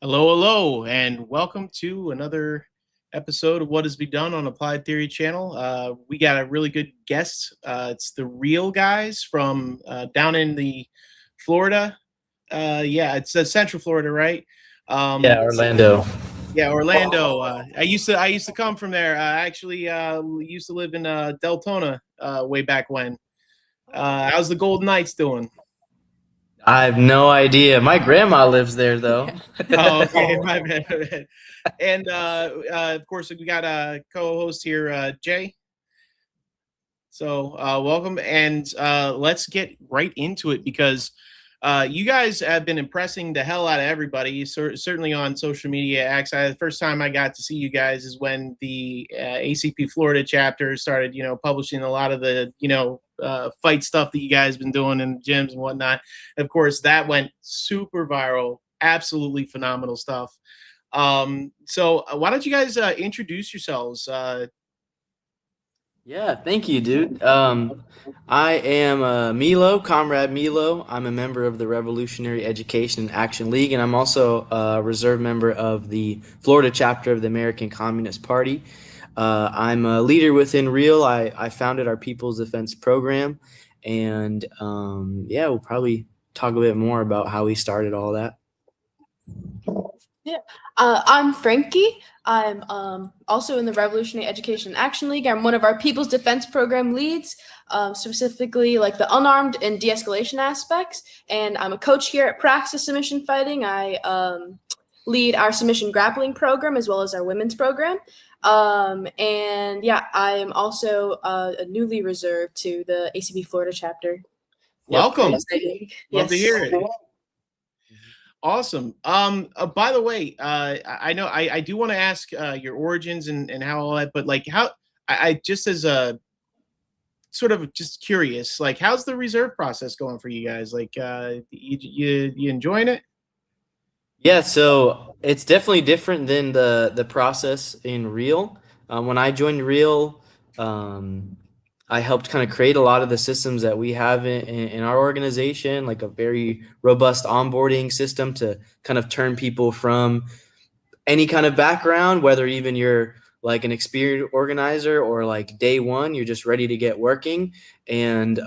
Hello, hello, and welcome to another episode of What Has Been Done on Applied Theory Channel. We got a really good guest. It's the Real guys from down in the Florida. Yeah, it's Central Florida, right? Yeah, Orlando. Yeah, Orlando. I used to come from there. I actually used to live in Deltona way back when. How's the Golden Knights doing? I have no idea. My grandma lives there though. Oh, okay, my bad, my bad. And of course, we got a co-host here, Jay. So welcome, and let's get right into it because you guys have been impressing the hell out of everybody. Certainly on social media. Actually, the first time I got to see you guys is when the ACP Florida chapter started, publishing a lot of the, fight stuff that you guys been doing in gyms and whatnot. And of course, that went super viral. Absolutely phenomenal stuff. So why don't you guys introduce yourselves? Yeah, thank you, dude. I am Milo, Comrade Milo. I'm a member of the Revolutionary Education and Action League, and I'm also a reserve member of the Florida chapter of the American Communist Party. I'm a leader within Real. I founded our People's Defense Program, and yeah, we'll probably talk a bit more about how we started all that. Yeah, I'm Frankie. I'm also in the Revolutionary Education Action League. I'm one of our People's Defense Program leads, specifically like the unarmed and de-escalation aspects. And I'm a coach here at Praxis Submission Fighting. I lead our submission grappling program as well as our women's program. And yeah, I am also a newly reserved to the ACB Florida chapter. Welcome. Love yes. To hear it. Awesome. By the way, I know I do want to ask your origins and how all that, but like how I just as a sort of just curious, like how's the reserve process going for you guys? Like you enjoying it? Yeah, so it's definitely different than the process in Real. When I joined Real, I helped kind of create a lot of the systems that we have in our organization, like a very robust onboarding system to kind of turn people from any kind of background, whether even you're like an experienced organizer or like day one, you're just ready to get working, and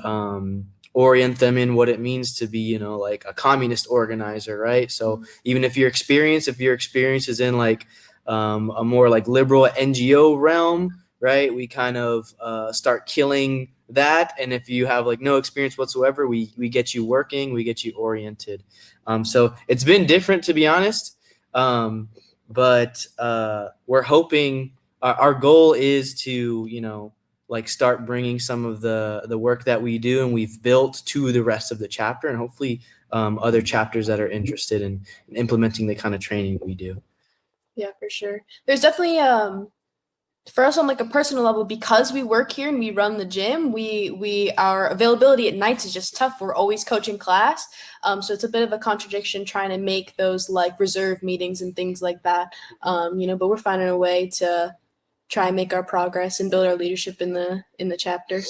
orient them in what it means to be, like a communist organizer, right? So even if your experience is in like a more like liberal NGO realm, right, we kind of start killing that. And if you have like no experience whatsoever, we get you working, we get you oriented. So it's been different, to be honest. But we're hoping our goal is to, like start bringing some of the work that we do and we've built to the rest of the chapter, and hopefully other chapters that are interested in implementing the kind of training we do. Yeah, for sure. There's definitely for us on like a personal level, because we work here and we run the gym, we our availability at nights is just tough. We're always coaching class, so it's a bit of a contradiction trying to make those like reserve meetings and things like that. But we're finding a way to try and make our progress and build our leadership in the chapter.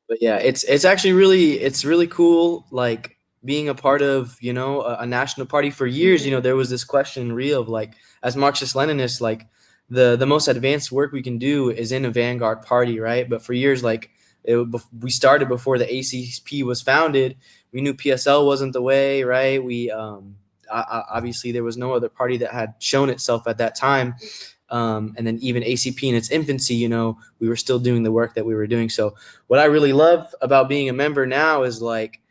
But yeah, it's actually really cool, like being a part of a national party. For years, there was this question in Rio of like, as Marxist Leninists, like the most advanced work we can do is in a vanguard party, right? But for years, like we started before the ACP was founded. We knew PSL wasn't the way, right? We obviously there was no other party that had shown itself at that time. And then even ACP in its infancy, we were still doing the work that we were doing. So what I really love about being a member now is like,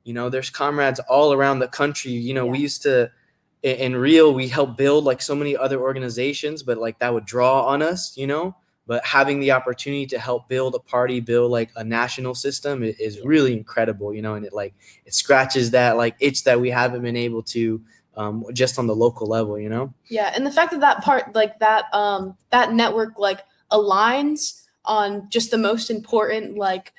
there's comrades all around the country. We used to, in Real, we helped build like so many other organizations, but like that would draw on us, but having the opportunity to help build a party, build like a national system is really incredible, and it scratches that like itch that we haven't been able to just on the local level, Yeah, and the fact that part like that that network like aligns on just the most important like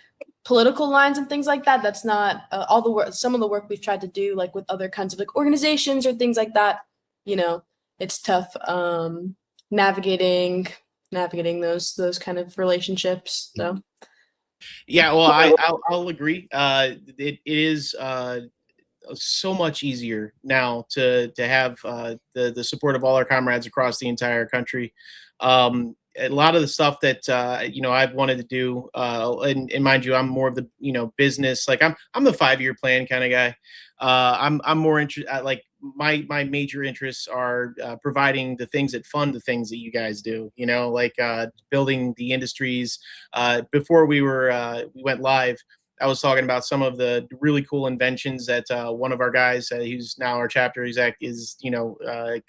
political lines and things like that. That's not all the work. Some of the work we've tried to do like with other kinds of like organizations or things like that. It's tough navigating those kind of relationships. So. Yeah, well, I'll agree. It is so much easier now to have the support of all our comrades across the entire country. A lot of the stuff that I've wanted to do, and mind you, I'm more of the business. Like I'm the 5-year plan kind of guy. I'm more interested. Like my major interests are providing the things that fund the things that you guys do. Like building the industries. Before we went live, I was talking about some of the really cool inventions that one of our guys, who's now our chapter exec, is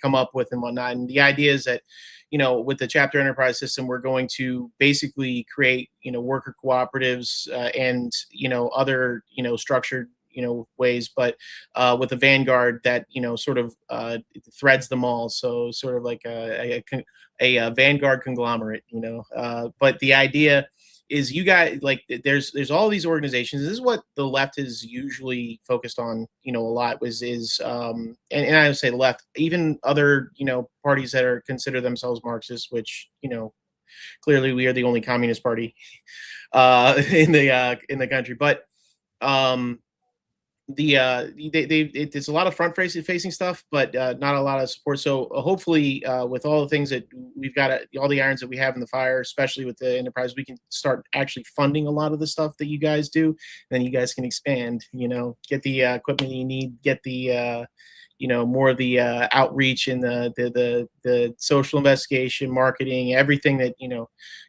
come up with and whatnot. And the idea is that with the chapter enterprise system, we're going to basically create worker cooperatives and other structured ways, but with a vanguard that sort of threads them all. So sort of like a vanguard conglomerate. But the idea is you guys, like, there's all these organizations. This is what the left is usually focused on, a lot and I would say the left, even other, parties that are consider themselves Marxists, which, clearly we are the only communist party in the country. But it's a lot of front facing stuff, but not a lot of support. So hopefully, with all the things that we've got, all the irons that we have in the fire, especially with the enterprise, we can start actually funding a lot of the stuff that you guys do. Then you guys can expand. Get the equipment you need, get the more of the outreach and the social investigation, marketing, everything that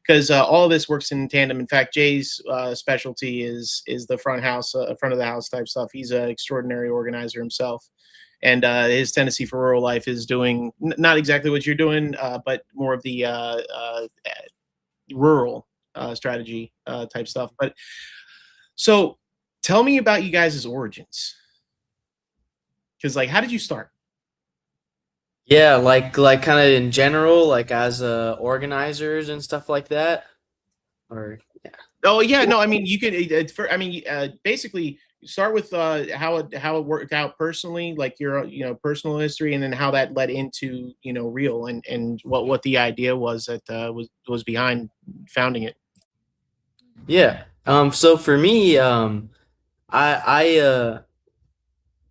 because all of this works in tandem. In fact, Jay's specialty is the front of the house type stuff. He's an extraordinary organizer himself, and his Tennessee for Rural Life is doing not exactly what you're doing, but more of the rural strategy type stuff. But so, tell me about you guys' origins. Because, like, how did you start? Yeah, like kind of in general, like as organizers and stuff like that, or yeah. Oh yeah, no, I mean you could. Basically, start with how it worked out personally, like your personal history, and then how that led into Real and what the idea was that was behind founding it. Yeah. So for me, I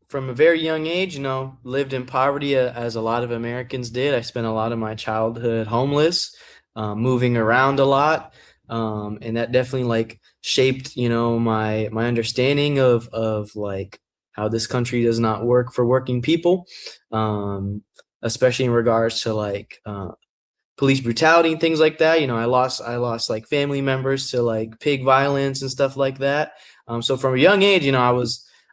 from a very young age, lived in poverty as a lot of Americans did. I spent a lot of my childhood homeless, moving around a lot, and that definitely like shaped, my understanding of like how this country does not work for working people, especially in regards to like police brutality and things like that. I lost like family members to like pig violence and stuff like that. So from a young age,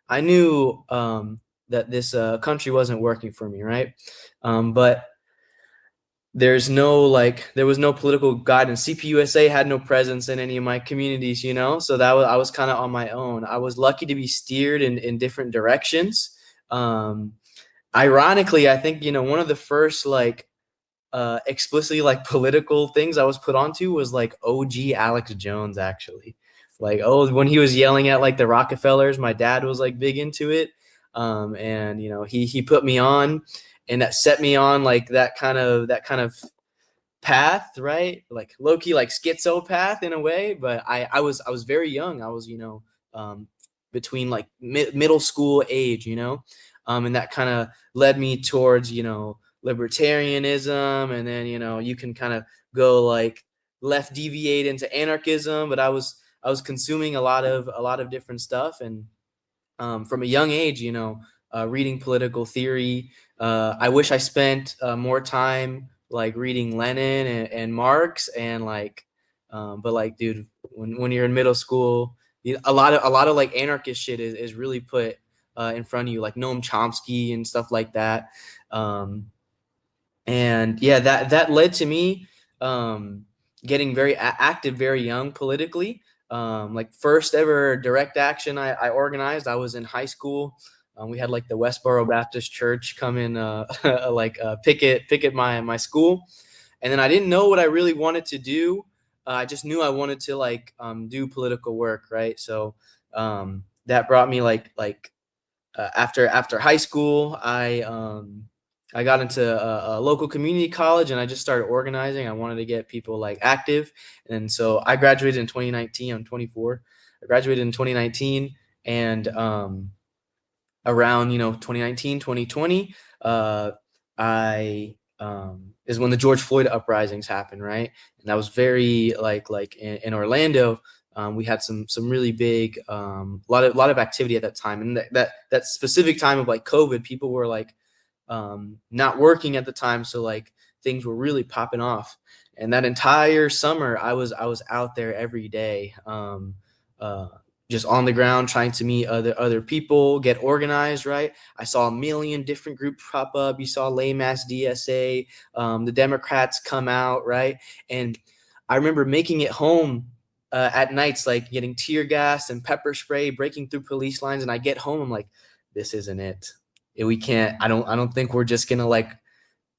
I knew that this country wasn't working for me, right? But there was no political guidance. CPUSA had no presence in any of my communities, so I was kind of on my own. I was lucky to be steered in different directions. Ironically, I think, one of the first like explicitly like political things I was put onto was like OG Alex Jones, actually. Like, when he was yelling at like the Rockefellers, my dad was like big into it. And he put me on, and that set me on like that kind of path, right? Like low-key like schizo path in a way. But I was very young. I was, between like middle school age, and that kind of led me towards, libertarianism, and then you can kind of go like left deviate into anarchism. But I was consuming a lot of different stuff, and from a young age, reading political theory. I wish I spent more time like reading Lenin and Marx, and like, but like, dude, when you're in middle school, a lot of like anarchist shit is really put in front of you, like Noam Chomsky and stuff like that. And yeah, that led to me getting very active very young politically. Like first ever direct action I organized, I was in high school. We had like the Westboro Baptist Church come in picket my school. And then I didn't know what I really wanted to do. I just knew I wanted to like do political work, right? So that brought me after high school, I got into a local community college, and I just started organizing. I wanted to get people like active. And so I graduated in 2019. I'm 24. I graduated in 2019, and around 2019, 2020, I is when the George Floyd uprisings happened, right? And that was very like in Orlando. We had some really big lot of activity at that time, and that specific time of like COVID, people were like not working at the time, so like things were really popping off. And that entire summer, I was out there every day, just on the ground, trying to meet other people, get organized. Right, I saw a million different groups pop up. You saw lame ass DSA, the Democrats come out, right, and I remember making it home at nights, like getting tear gas and pepper spray, breaking through police lines, and I get home, I'm like, this isn't it. We can't. I don't think we're just gonna like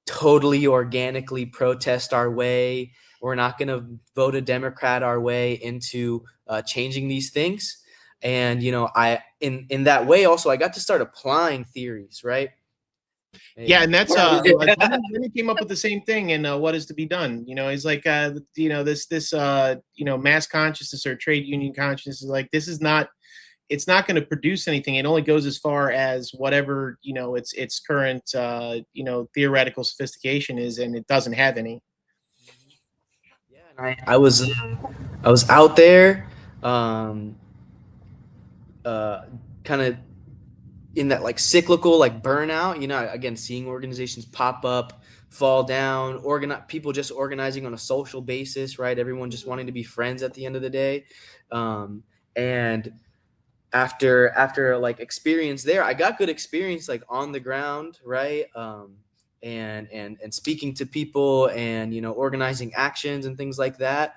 totally organically protest our way. We're not going to vote a Democrat our way into changing these things. And, I in that way also, I got to start applying theories, right? Yeah, and that's Lenny came up with the same thing in What Is to Be Done. He's like, this mass consciousness or trade union consciousness is like, this is not, it's not going to produce anything. It only goes as far as whatever its current theoretical sophistication is, and it doesn't have any. Yeah, and I was out there, kind of in that like cyclical like burnout. Again, seeing organizations pop up, fall down, people just organizing on a social basis, right? Everyone just wanting to be friends at the end of the day, and after like experience there, I got good experience like on the ground, right? And speaking to people and organizing actions and things like that,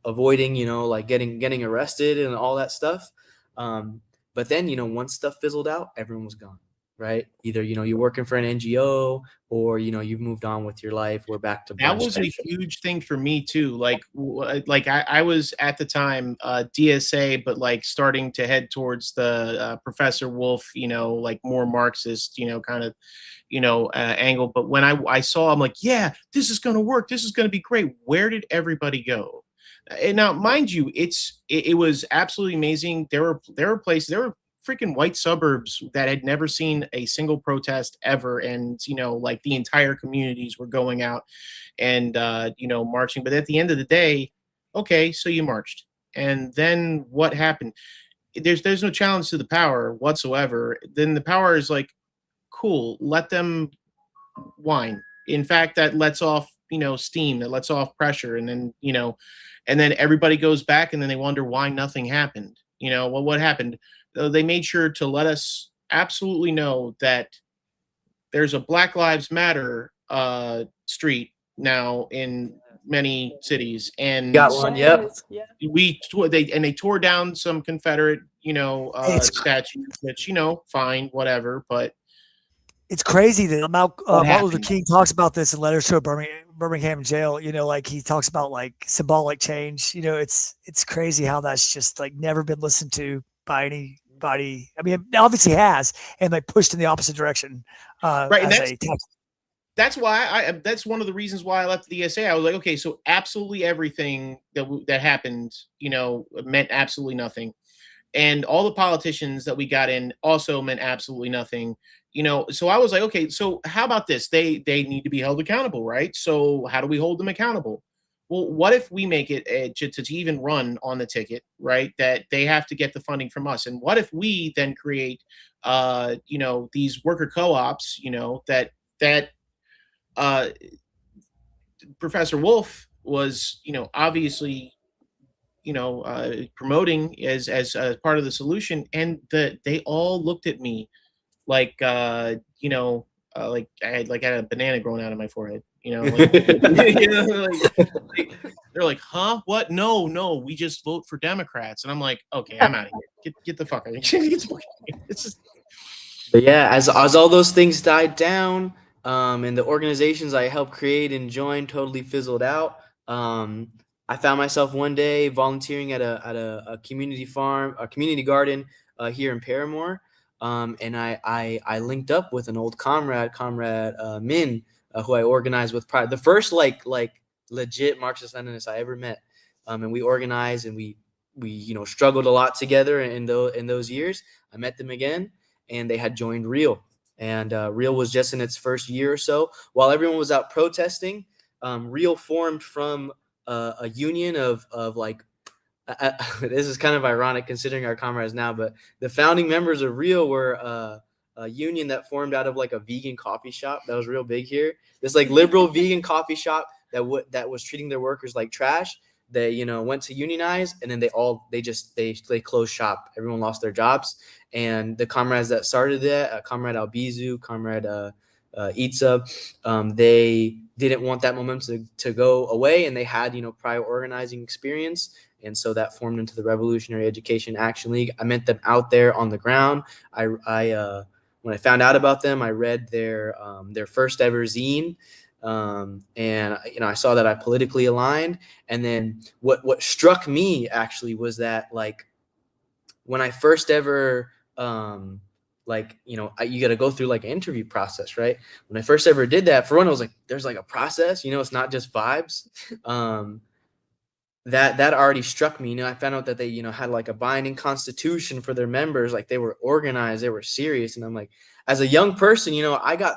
avoiding like getting arrested and all that stuff. But then once stuff fizzled out, everyone was gone, right? Either you're working for an NGO, or you've moved on with your life. We're back to that was a huge thing for me too. Like I was at the time DSA, but like starting to head towards the Professor Wolf, like more Marxist, kind of angle. But when I saw, I'm like, yeah, this is going to work. This is going to be great. Where did everybody go? And now, mind you, it was absolutely amazing. There were places, there were freaking white suburbs that had never seen a single protest ever, and like the entire communities were going out and marching. But at the end of the day, okay, so you marched, and then what happened? There's no challenge to the power whatsoever. Then the power is like, cool, let them whine. In fact, that lets off steam, that lets off pressure, and then and then everybody goes back, and then they wonder why nothing happened. Well, what happened? They made sure to let us absolutely know that there's a Black Lives Matter street now in many cities, and got one. Yep. they tore down some Confederate statues, which fine, whatever, but it's crazy that Martin Luther King talks about this in letters to a Birmingham jail. Like he talks about like symbolic change. It's crazy how that's just like never been listened to by anybody. I mean, it obviously has, and like pushed in the opposite direction. Right, and that's why that's one of the reasons why I left the DSA. I was like, okay, so absolutely everything that happened, meant absolutely nothing, and all the politicians that we got in also meant absolutely nothing. So I was like, okay, so how about this? They need to be held accountable, right? So how do we hold them accountable? Well, what if we make it to even run on the ticket, right? That they have to get the funding from us. And what if we then create, these worker co-ops, that Professor Wolf was, obviously, promoting as part of the solution, and they all looked at me like like I had a banana growing out of my forehead, like, they're like, huh, what? No, we just vote for Democrats. And I'm like, okay, I'm out of here. Get the fuck out of here. It's just. But yeah, as all those things died down, and the organizations I helped create and join totally fizzled out, I found myself one day volunteering at a community farm, a community garden here in Paramore. And I linked up with an old comrade Min, who I organized with prior, the first like legit Marxist-Leninist I ever met. And we organized, and we struggled a lot together in those years. I met them again, and they had joined Real. And Real was just in its first year or so. While everyone was out protesting, Real formed from a union of like, this is kind of ironic considering our comrades now, but the founding members of Real were a union that formed out of like a vegan coffee shop that was real big here. This like liberal vegan coffee shop that was treating their workers like trash. They, you know, went to unionize, and then they closed shop. Everyone lost their jobs, and the comrades that started that, Comrade Albizu, Comrade Itza, they didn't want that momentum to go away, and they had, you know, prior organizing experience. And so that formed into the Revolutionary Education Action League. I met them out there on the ground. When I found out about them, I read their first ever zine. And, you know, I saw that I politically aligned. And then what struck me actually was that, like, when I first ever, like, you know, you got to go through like an interview process, right? When I first ever did that, for one, I was like, there's like a process, you know, it's not just vibes. That already struck me. You know, I found out that they, you know, had like a binding constitution for their members. Like, they were organized, they were serious. And I'm like, as a young person, you know, I got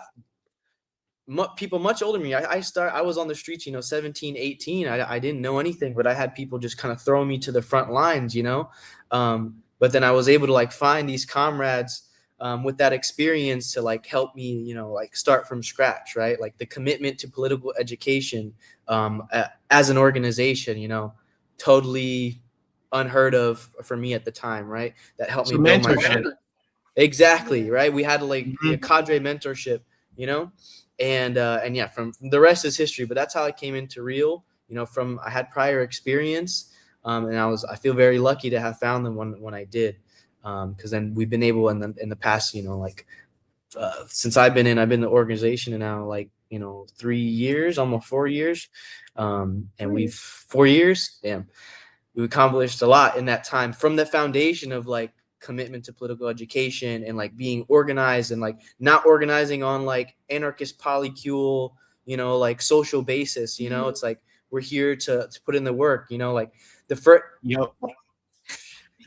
people much older than me. I was on the streets, you know, 17, 18. I didn't know anything, but I had people just kind of throw me to the front lines, you know. But then I was able to like find these comrades with that experience to like help me, you know, like start from scratch, right? Like the commitment to political education as an organization, you know, totally unheard of for me at the time, right? That helped me build my mentorship. Exactly, right? We had like a cadre mentorship, you know, and yeah, from the rest is history. But that's how I came into Real. You know, I had prior experience, and I feel very lucky to have found them when I did, because then we've been able in the past, you know, like since I've been in the organization, and now, like, you know, 3 years, almost 4 years, and 4 years, damn, we've accomplished a lot in that time, from the foundation of like commitment to political education and like being organized, and like not organizing on like anarchist polycule, you know, like social basis, you know. It's like we're here to put in the work, you know, like the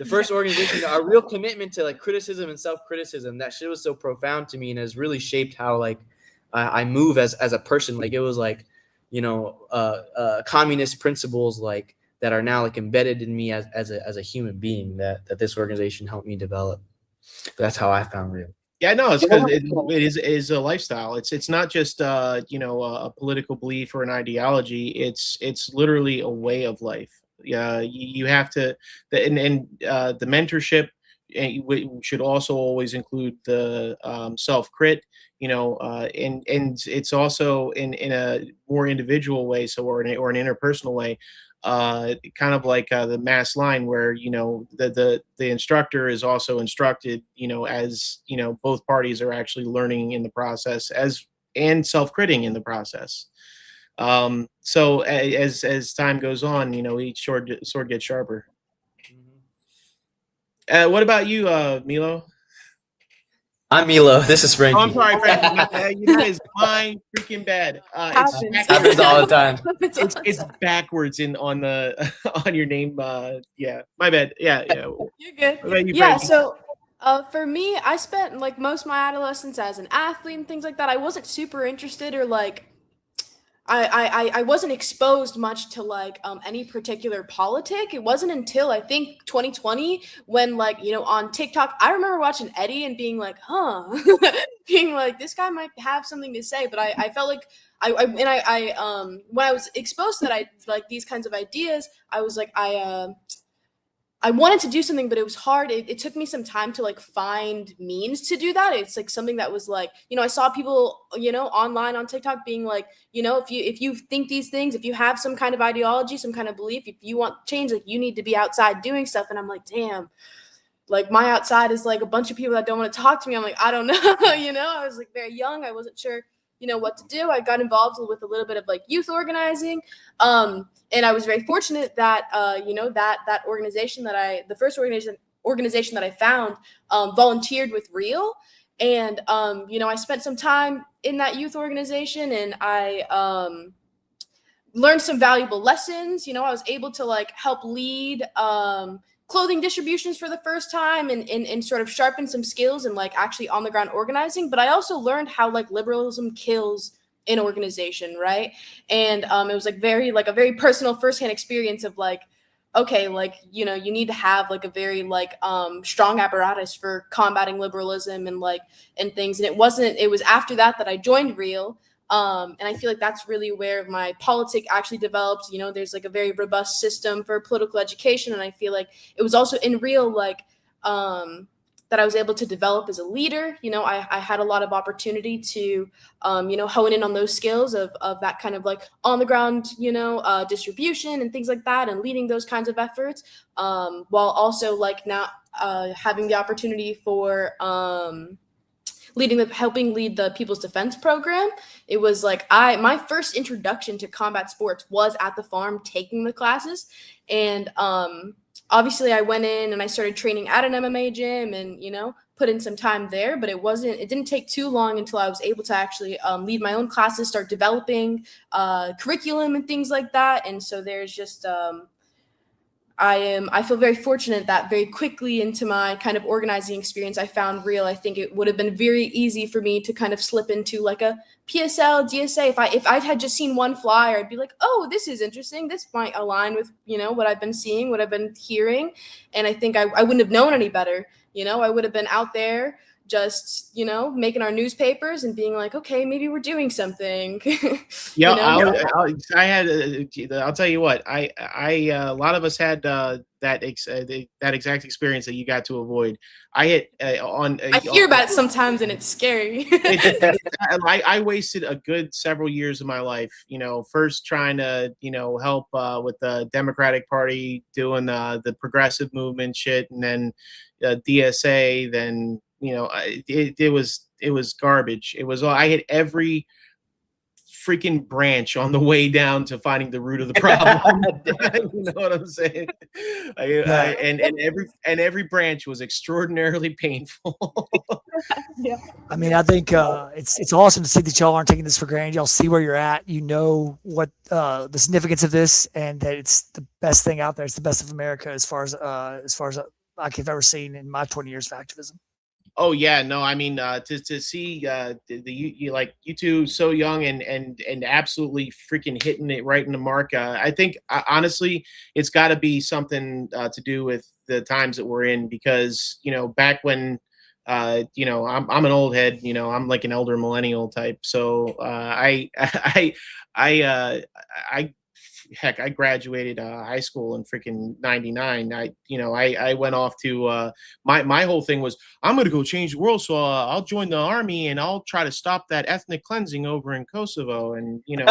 first organization, our real commitment to like criticism and self-criticism. That shit was so profound to me, and has really shaped how like I move as a person. Like, it was like, you know, communist principles like that are now like embedded in me as a human being that this organization helped me develop. That's how I found Real. Yeah, no, it's because it is a lifestyle. It's not just you know, a political belief or an ideology. It's literally a way of life. Yeah, you have to, and the mentorship should also always include the self-crit. You know, and it's also in a more individual way, so or an interpersonal way. Kind of like the mass line, where, you know, the instructor is also instructed, you know, as, you know, both parties are actually learning in the process and self-critting in the process. So as time goes on, you know, each sword gets sharper. What about you, Milo? I'm Milo. This is Frankie. Oh, I'm sorry, Frankie. You guys, my freaking bad. Happens all the time. It's backwards on the on your name. Yeah, my bad. Yeah. You're good. What about you, Yeah. Frankie? So, for me, I spent like most of my adolescence as an athlete and things like that. I wasn't super interested, or like I wasn't exposed much to like any particular politic. It wasn't until I think 2020 when, like, you know, on TikTok, I remember watching Eddie and being like, being like, this guy might have something to say. But I felt like when I was exposed to that, I like these kinds of ideas, I was like, I wanted to do something, but it was hard. It took me some time to like find means to do that. It's like something that was like, you know, I saw people, you know, online on TikTok being like, you know, if you think these things, if you have some kind of ideology, some kind of belief, if you want change, like, you need to be outside doing stuff. And I'm like, damn, like my outside is like a bunch of people that don't want to talk to me. I'm like, I don't know, you know. I was like very young. I wasn't sure, you know, what to do. I got involved with a little bit of like youth organizing. And I was very fortunate that, you know, that organization the first organization that I found volunteered with Real. And, you know, I spent some time in that youth organization, and I learned some valuable lessons. You know, I was able to like help lead, clothing distributions for the first time and sort of sharpen some skills and like actually on the ground organizing. But I also learned how like liberalism kills an organization, right? And it was like a very personal firsthand experience of like, okay, like, you know, you need to have like a very like strong apparatus for combating liberalism and like and things. And it was after that that I joined Real. And I feel like that's really where my politic actually developed. You know, there's like a very robust system for political education. And I feel like it was also in Real, like, that I was able to develop as a leader. You know, I had a lot of opportunity to, you know, hone in on those skills of that kind of like on the ground, you know, distribution and things like that, and leading those kinds of efforts, while also like not having the opportunity for helping lead the People's Defense Program. It was like my first introduction to combat sports was at the farm taking the classes. And obviously I went in and I started training at an MMA gym and, you know, put in some time there, but it didn't take too long until I was able to actually lead my own classes, start developing curriculum and things like that. And so there's just, I feel very fortunate that very quickly into my kind of organizing experience, I found Real. I think it would have been very easy for me to kind of slip into like a PSL, DSA. If I had just seen one flyer, I'd be like, oh, this is interesting. This might align with, you know, what I've been seeing, what I've been hearing. And I think I wouldn't have known any better. You know, I would have been out there just, you know, making our newspapers and being like, okay, maybe we're doing something. Yeah, you know? I'll tell you what, a lot of us had that exact experience that you got to avoid. I hear about it sometimes and it's scary. I wasted a good several years of my life, you know, first trying to, you know, help with the Democratic Party doing the progressive movement shit, and then DSA, then, you know, it was garbage. It was all, I hit every freaking branch on the way down to finding the root of the problem. You know what I'm saying? And every branch was extraordinarily painful. Yeah. I mean, I think it's awesome to see that y'all aren't taking this for granted. Y'all see where you're at. You know what the significance of this, and that it's the best thing out there. It's the best of America as far as like I've ever seen in my 20 years of activism. Oh yeah, no, I mean, to see you two so young and absolutely freaking hitting it right in the mark. I think honestly, it's got to be something to do with the times that we're in, because, you know, back when, you know, I'm an old head, you know, I'm like an elder millennial type. So I graduated high school in freaking '99. I went off to my whole thing was, I'm gonna go change the world, so I'll join the army and I'll try to stop that ethnic cleansing over in Kosovo. And, you know,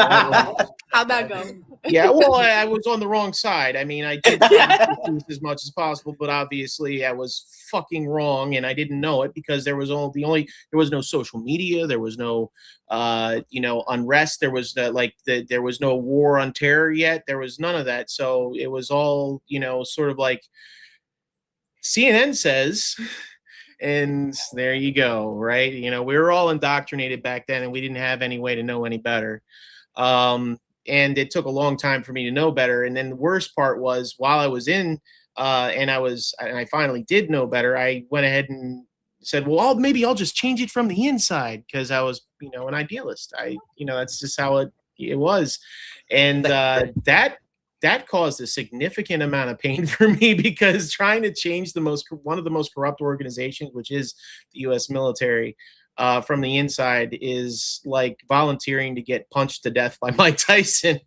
how'd that go? Yeah, well, I was on the wrong side. I mean, I did try to do as much as possible, but obviously I was fucking wrong, and I didn't know it because there was no social media, there was no you know, unrest, there was there was no war on terror yet, there was none of that. So it was all, you know, sort of like CNN says, and there you go, right? You know, we were all indoctrinated back then, and we didn't have any way to know any better. And it took a long time for me to know better. And then the worst part was, while I was in, and I finally did know better, I went ahead and said, well, maybe I'll just change it from the inside, because I was, you know, an idealist. You know, that's just how it was. And that caused a significant amount of pain for me, because trying to change one of the most corrupt organizations, which is the U.S. military, from the inside, is like volunteering to get punched to death by Mike Tyson.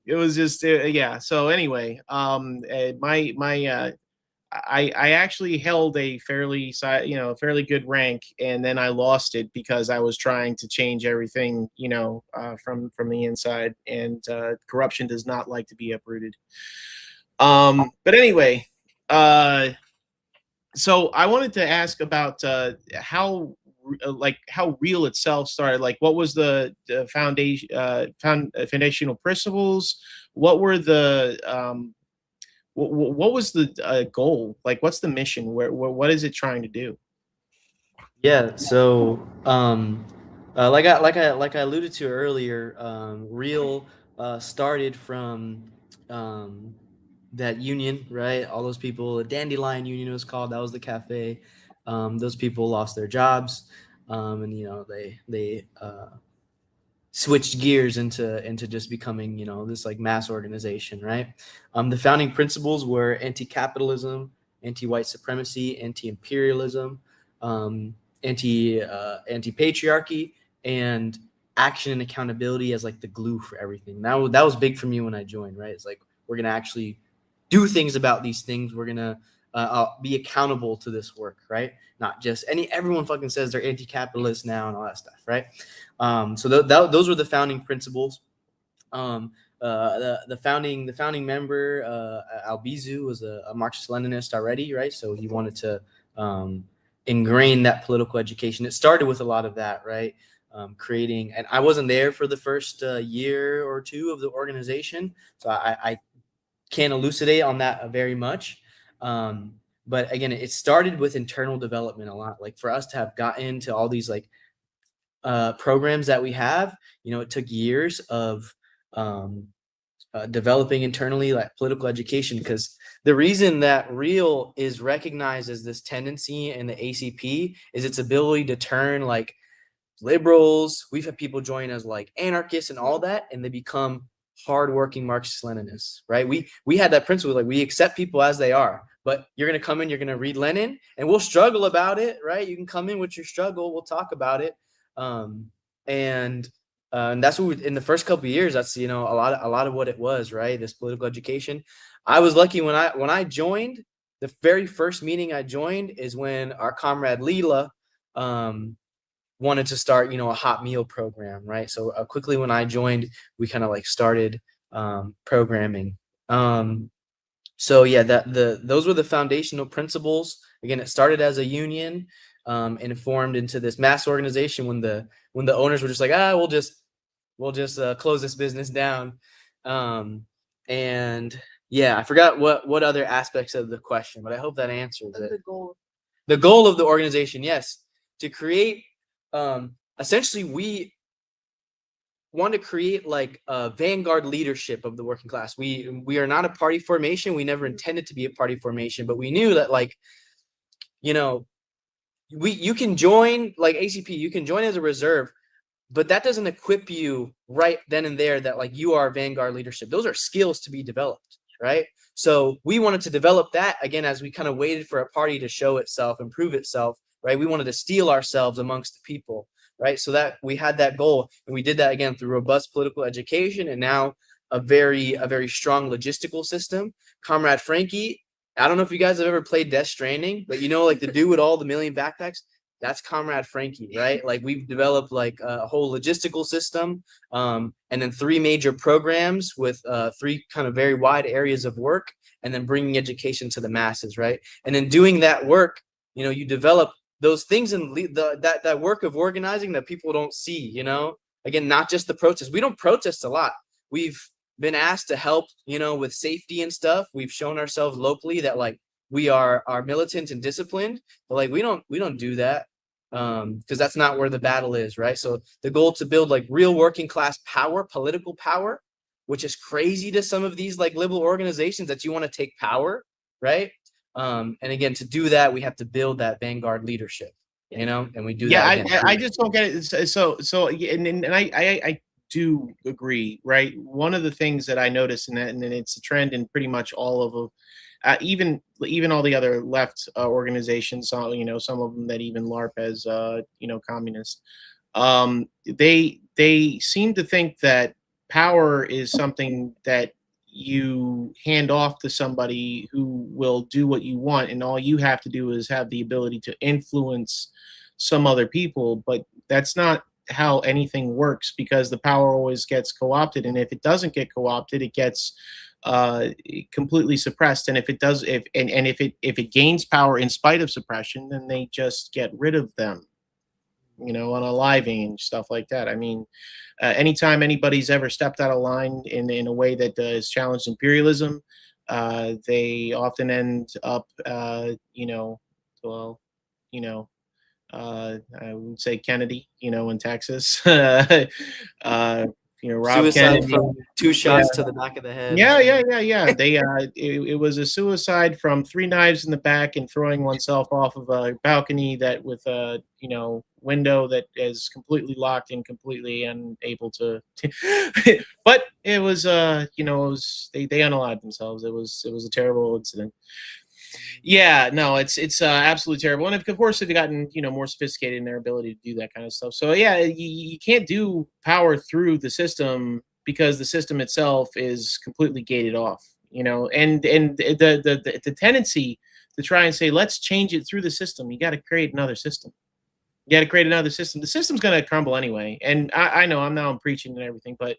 It was just yeah. So anyway, I actually held a fairly good rank, and then I lost it because I was trying to change everything, you know, from the inside, and corruption does not like to be uprooted. But anyway, so I wanted to ask about how Real itself started. Like, what was the foundational principles? What were the what was the goal? Like, what's the mission? What is it trying to do? Yeah, so like I alluded to earlier, Real started from that union, right? All those people, Dandelion Union was called. That was the cafe. Those people lost their jobs, and they switched gears into just becoming this like mass organization, right? The founding principles were anti-capitalism, anti-white supremacy, anti-imperialism, anti-patriarchy, and action and accountability as like the glue for everything. That was big for me when I joined, right? It's like we're gonna actually do things about these things. We're gonna be accountable to this work, right? Not just everyone fucking says they're anti-capitalist now and all that stuff, right? So those were the founding principles. The founding member, Albizu, was a Marxist-Leninist already, right? So he wanted to ingrain that political education. It started with a lot of that, right? Creating, and I wasn't there for the first year or two of the organization, so I can't elucidate on that very much. But again, it started with internal development a lot. Like for us to have gotten to all these like programs that we have, it took years of developing internally, like political education, because the reason that Real is recognized as this tendency in the ACP is its ability to turn like liberals. We've had people join as like anarchists and all that, and they become hardworking Marxist-Leninists, right? We had that principle, like we accept people as they are, but you're going to come in, you're going to read Lenin, and we'll struggle about it, right? You can come in with your struggle, we'll talk about it. And that's what in the first couple of years, that's a lot of what it was, right? This political education. I was lucky when I joined. The very first meeting I joined is when our comrade Leela wanted to start a hot meal program, right? So quickly when I joined, we kind of like started programming. So yeah, those were the foundational principles. Again, it started as a union, and it formed into this mass organization when the owners were just like, we'll just close this business down. And yeah, I forgot what other aspects of the question, but I hope that answers it. The goal of the organization, yes, to create. Essentially, we want to create like a vanguard leadership of the working class. We are not a party formation. We never intended to be a party formation, but we knew that like, you can join like ACP, you can join as a reserve, but that doesn't equip you right then and there that like you are vanguard leadership. Those are skills to be developed, right? So we wanted to develop that again as we kind of waited for a party to show itself, improve itself, right? We wanted to steel ourselves amongst the people, right? So that we had that goal, and we did that again through robust political education, and now a very strong logistical system. Comrade Frankie, I don't know if you guys have ever played Death Stranding, but like the dude with all the million backpacks, that's Comrade Frankie, right? Like we've developed like a whole logistical system, and then 3 major programs with 3 kind of very wide areas of work, and then bringing education to the masses, right? And then doing that work, you develop those things and that work of organizing that people don't see, again, not just the protest. We don't protest a lot. We've been asked to help, with safety and stuff. We've shown ourselves locally that like we are militant and disciplined, but like we don't do that, because that's not where the battle is, right? So the goal to build like real working class power, political power, which is crazy to some of these like liberal organizations that you want to take power, right? And again, to do that, we have to build that vanguard leadership, and we do that. Yeah, I just don't get it. So and I do agree, right? One of the things that I noticed, and it's a trend in pretty much all of them, even all the other left organizations, some of them that even LARP as communist, they seem to think that power is something that you hand off to somebody who will do what you want, and all you have to do is have the ability to influence some other people. But that's not how anything works, because the power always gets co-opted, and if it doesn't get co-opted, it gets completely suppressed. And if it gains power in spite of suppression, then they just get rid of them, unaliving and stuff like that. I mean, anytime anybody's ever stepped out of line in a way that has challenged imperialism, they often end up, I would say Kennedy, in Texas. Rob Suicide Kennedy. from 2 shots to the back of the head. Yeah. They it was a suicide from 3 knives in the back and throwing oneself off of a balcony that with a window that is completely locked and completely unable to. But it was they unalived themselves. It was a terrible incident. Yeah, no, it's absolutely terrible, and of course they've gotten more sophisticated in their ability to do that kind of stuff. So yeah, you can't do power through the system because the system itself is completely gated off. And the tendency to try and say let's change it through the system. You got to create another system. You got to create another system. The system's going to crumble anyway. And I know I'm preaching and everything, but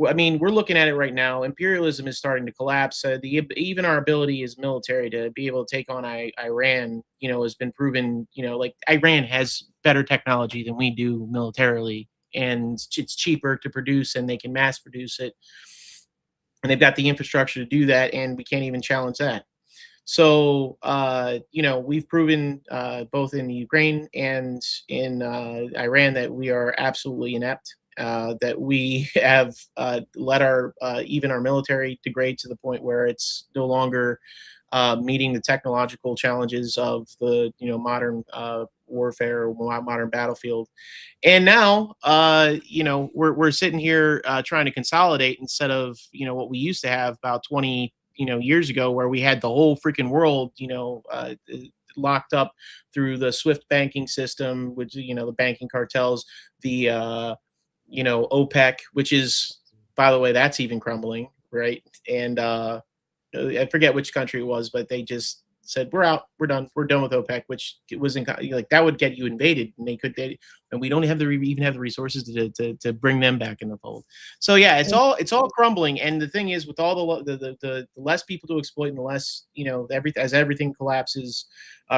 I mean, we're looking at it right now. Imperialism is starting to collapse. Even our ability as military to be able to take on Iran, has been proven. Like Iran has better technology than we do militarily, and it's cheaper to produce, and they can mass produce it, and they've got the infrastructure to do that, and we can't even challenge that. So, we've proven both in the Ukraine and in Iran that we are absolutely inept. That we have let our even our military degrade to the point where it's no longer meeting the technological challenges of the modern warfare or modern battlefield. And now we're sitting here trying to consolidate instead of what we used to have about 20 years ago, where we had the whole freaking world locked up through the SWIFT banking system, which the banking cartels, the OPEC, which is, by the way, that's even crumbling, right? And I forget which country it was, but they just said we're out, we're done with OPEC, which was like that would get you invaded, and and we don't have even have the resources to bring them back in the fold. So yeah, it's all crumbling. And the thing is, with all the less people to exploit, and the less as everything collapses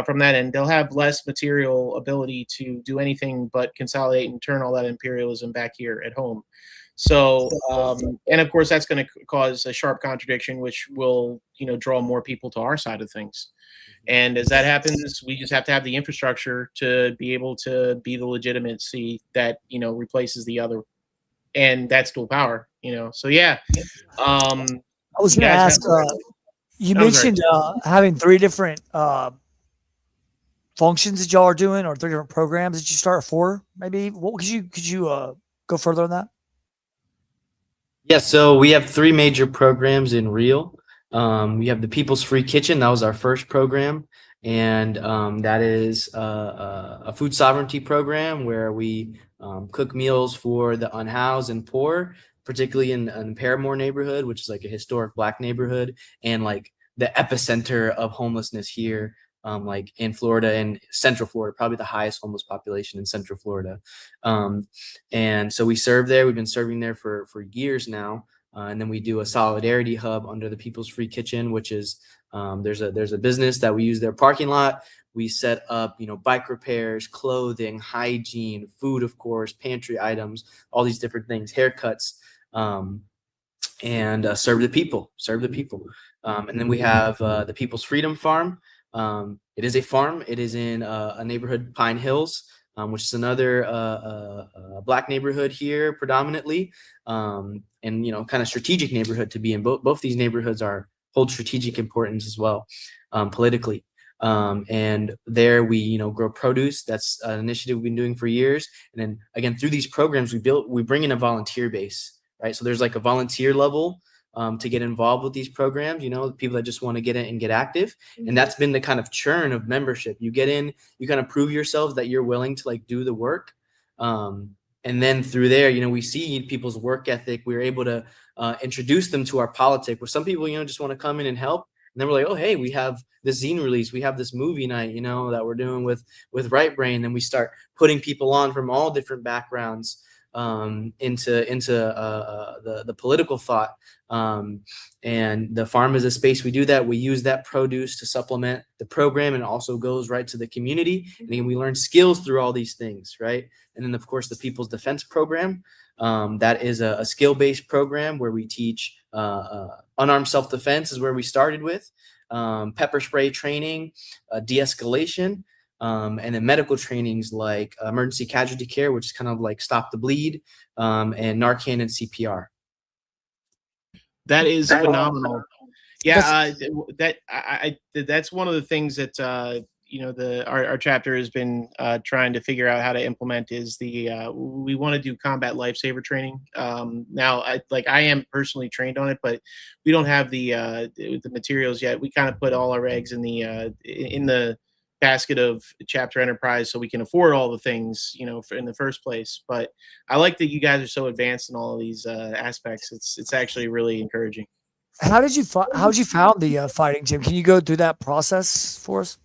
from that end, they'll have less material ability to do anything but consolidate and turn all that imperialism back here at home. So, and of course, that's going to cause a sharp contradiction, which will, draw more people to our side of things. And as that happens, we just have to have the infrastructure to be able to be the legitimacy that, replaces the other. And that's dual power, So, yeah. I was going to ask, you mentioned having 3 different functions that y'all are doing, or 3 different programs that you start 4, maybe. What could you go further on that? Yeah, so we have 3 major programs in Real. We have the People's Free Kitchen. That was our first program, and that is a food sovereignty program where we cook meals for the unhoused and poor, particularly in Paramore neighborhood, which is like a historic Black neighborhood and like the epicenter of homelessness here. Like in Florida and Central Florida, probably the highest homeless population in Central Florida. And so we serve there. We've been serving there for years now. And then we do a solidarity hub under the People's Free Kitchen, which is there's a business that we use their parking lot. We set up, bike repairs, clothing, hygiene, food, of course, pantry items, all these different things, haircuts, and serve the people. And then we have the People's Freedom Farm. It is a farm. It is in a neighborhood, Pine Hills, which is another Black neighborhood here predominantly, and kind of strategic neighborhood to be in. Both these neighborhoods hold strategic importance as well, politically. And there we grow produce. That's an initiative we've been doing for years. And then again, through these programs we bring in a volunteer base, right? So there's like a volunteer level to get involved with these programs, people that just want to get in and get active. And that's been the kind of churn of membership. You get in, you kind of prove yourselves that you're willing to like do the work. And then through there, we see people's work ethic. We're able to introduce them to our politic, where some people, just want to come in and help. And then we're like, oh, hey, we have this zine release. We have this movie night, that we're doing with Right Brain. Then we start putting people on from all different backgrounds into the political thought. And the farm is a space we do that. We use that produce to supplement the program, and also goes right to the community. And then we learn skills through all these things, right? And then, of course, the People's Defense Program. That is a skill-based program where we teach unarmed self-defense is where we started with, pepper spray training, de-escalation. and then medical trainings like emergency casualty care, which is kind of like stop the bleed, and Narcan and CPR. That is phenomenal. Yeah, that's one of the things that our chapter has been trying to figure out how to implement is we want to do combat lifesaver training. Now, I am personally trained on it, but we don't have the materials yet. We kind of put all our eggs in the basket of chapter enterprise so we can afford all the things in the first place. But I like that you guys are so advanced in all of these aspects. It's actually really encouraging. How'd you found the fighting gym? Can you go through that process for us?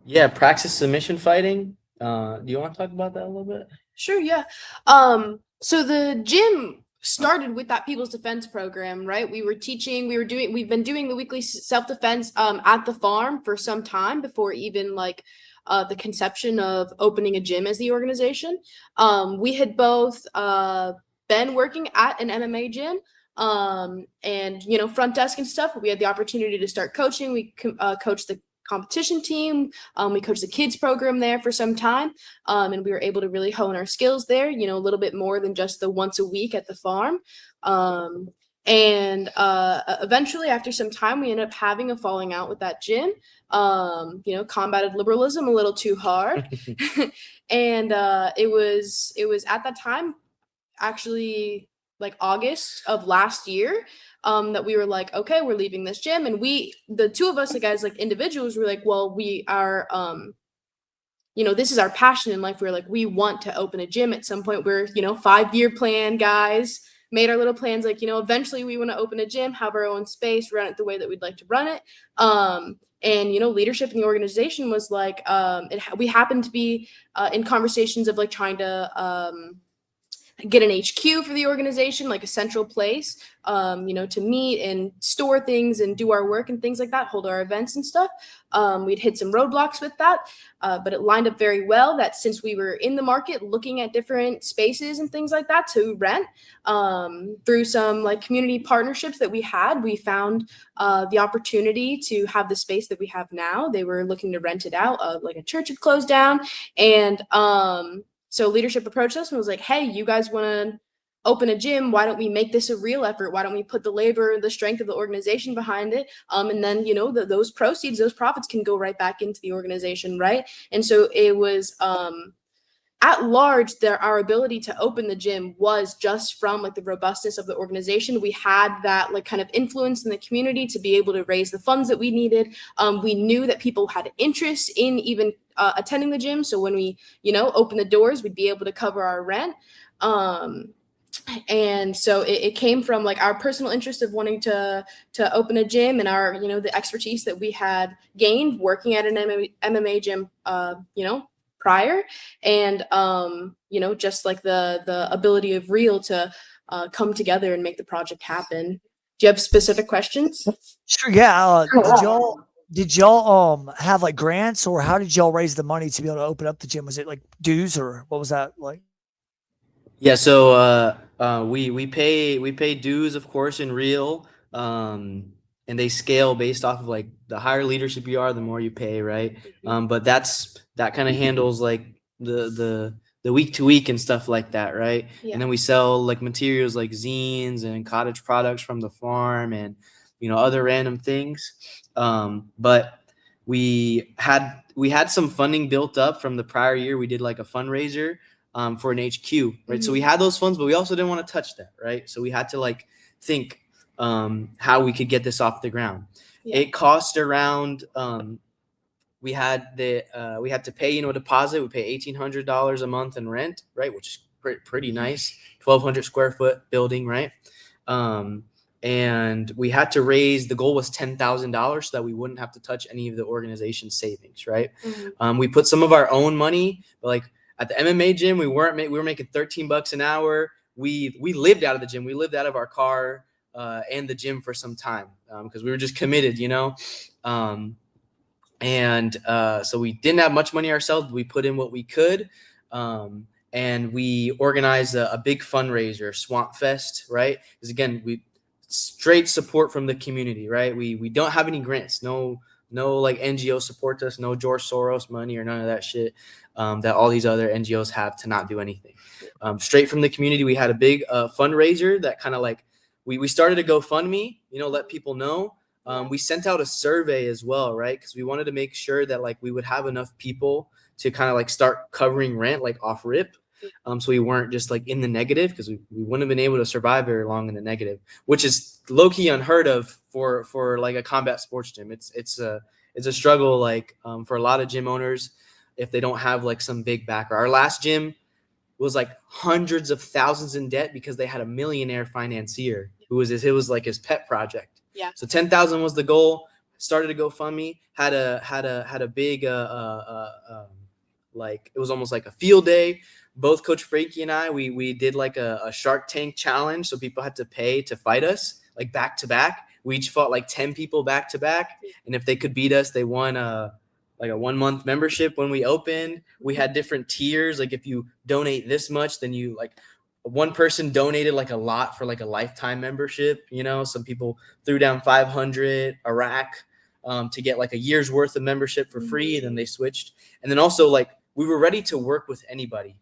Yeah, praxis submission fighting. Do you want to talk about that a little bit? Sure, yeah. So the gym started with that People's Defense program, right? We've been doing the weekly self-defense at the farm for some time before even the conception of opening a gym as the organization. We had both been working at an MMA gym and front desk and stuff, but we had the opportunity to start coaching. We coached the competition team. We coached the kids program there for some time. And we were able to really hone our skills there, a little bit more than just the once a week at the farm. And eventually after some time, we ended up having a falling out with that gym, combated liberalism a little too hard. And it was at that time, actually like August of last year, that we were like, okay, we're leaving this gym. And the two of us, as individuals, were like, well, we are, this is our passion in life. We're like, we want to open a gym at some point. We're, 5-year plan guys, made our little plans. Eventually we want to open a gym, have our own space, run it the way that we'd like to run it. And, leadership in the organization was like, we happened to be in conversations of trying to, get an HQ for the organization, like a central place, to meet and store things and do our work and things like that, hold our events and stuff. We'd hit some roadblocks with that, but it lined up very well that since we were in the market looking at different spaces and things like that to rent, through some community partnerships that we had, we found the opportunity to have the space that we have now. They were looking to rent it out, a church had closed down, and so leadership approached us and was like, hey, you guys want to open a gym? Why don't we make this a real effort? Why don't we put the labor, the strength of the organization behind it? And then, those proceeds, those profits can go right back into the organization, right? And so it was at large, our ability to open the gym was just from the robustness of the organization. We had that kind of influence in the community to be able to raise the funds that we needed. We knew that people had interest in even attending the gym. So when we, open the doors, we'd be able to cover our rent. And so it came from our personal interest of wanting to open a gym and our, the expertise that we had gained working at an MMA gym, prior, and just the ability of Real to come together and make the project happen. Do you have specific questions? Sure. Yeah. Did y'all have grants, or how did y'all raise the money to be able to open up the gym? Was it dues, or what was that like? Yeah, so we pay dues, of course, in Real, and they scale based off of the higher leadership you are, the more you pay, right? But that kind of handles the week to week and stuff like that, right? Yeah. And then we sell materials like zines and cottage products from the farm and other random things. But we had some funding built up from the prior year. We did a fundraiser for an HQ, right? Mm-hmm. So we had those funds, but we also didn't want to touch that, right? So we had to think how we could get this off the ground. Yeah. It cost around we had to pay a deposit. We pay $1,800 a month in rent, right? Which is pretty nice. 1,200 square foot building, right? And we had to raise, the goal was $10,000 so that we wouldn't have to touch any of the organization's savings, right? Mm-hmm. We put some of our own money, but at the MMA gym, we were making $13 an hour. We lived out of the gym. We lived out of our car and the gym for some time because we were just committed, And so we didn't have much money ourselves. We put in what we could. And we organized a big fundraiser, Swamp Fest, right? Because again, we straight support from the community, right? We don't have any grants, no No like NGO supports us, no George Soros money or none of that shit that all these other NGOs have to not do anything. Straight from the community, we had a big fundraiser that kind of like we started a GoFundMe, let people know. We sent out a survey as well, right? Because we wanted to make sure that like we would have enough people to kind of like start covering rent like off rip. So we weren't just like in the negative, because we wouldn't have been able to survive very long in the negative, which is low-key unheard of for like a combat sports gym. It's a struggle like for a lot of gym owners if they don't have like some big backer. Our last gym was like hundreds of thousands in debt because they had a millionaire financier who it was like his pet project. Yeah. So 10,000 was the goal. Started a GoFundMe. Had a big like it was almost like a field day. Both Coach Frankie and I, we did like a Shark Tank challenge. So people had to pay to fight us like back to back. We each fought like 10 people back to back. And if they could beat us, they won like a 1-month membership when we opened. We had different tiers. Like if you donate this much, then you like one person donated like a lot for like a lifetime membership. Some people threw down 500 a rack to get like a year's worth of membership for free. And then they switched. And then also like we were ready to work with anybody,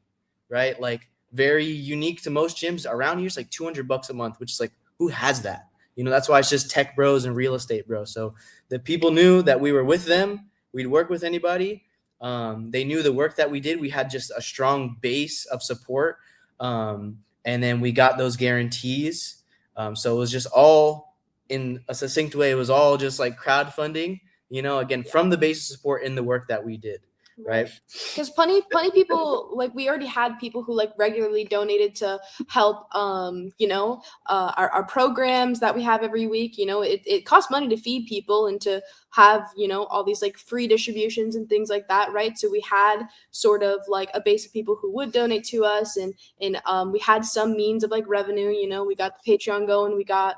right? Like very unique to most gyms around here. It's like $200 a month, which is like, who has that? That's why it's just tech bros and real estate bros. So the people knew that we were with them. We'd work with anybody. They knew the work that we did. We had just a strong base of support. And then we got those guarantees. So it was just all in a succinct way. It was all just like crowdfunding, again, from the base of support in the work that we did. Right. Because plenty people, like we already had people who like regularly donated to help, our programs that we have every week. It costs money to feed people and to have, all these like free distributions and things like that. Right. So we had sort of like a base of people who would donate to us, and we had some means of like revenue. We got the Patreon going. We got,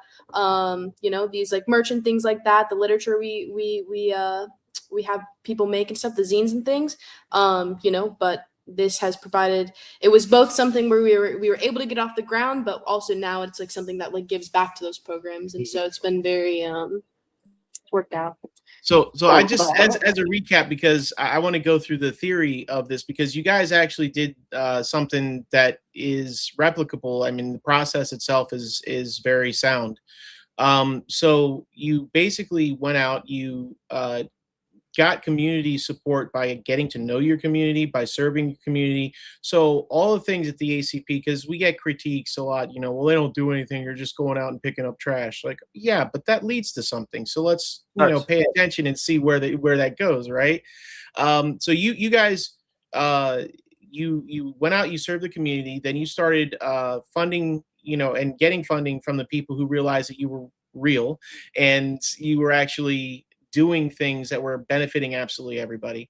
these like merch and things like that. The literature we have people make and stuff, the zines and things, but this has provided, it was both something where we were able to get off the ground, but also now it's like something that like gives back to those programs. And so it's been very worked out. So I just, as a recap, because I want to go through the theory of this, because you guys actually did something that is replicable. I mean, the process itself is very sound. So you basically went out, you got community support by getting to know your community, by serving your community. So all the things at the ACP, because we get critiques a lot, well, they don't do anything. You're just going out and picking up trash. Like, yeah, but that leads to something. So let's, pay attention and see where that goes. Right. So you guys, you went out, you served the community, then you started funding, and getting funding from the people who realized that you were real and you were actually doing things that were benefiting absolutely everybody.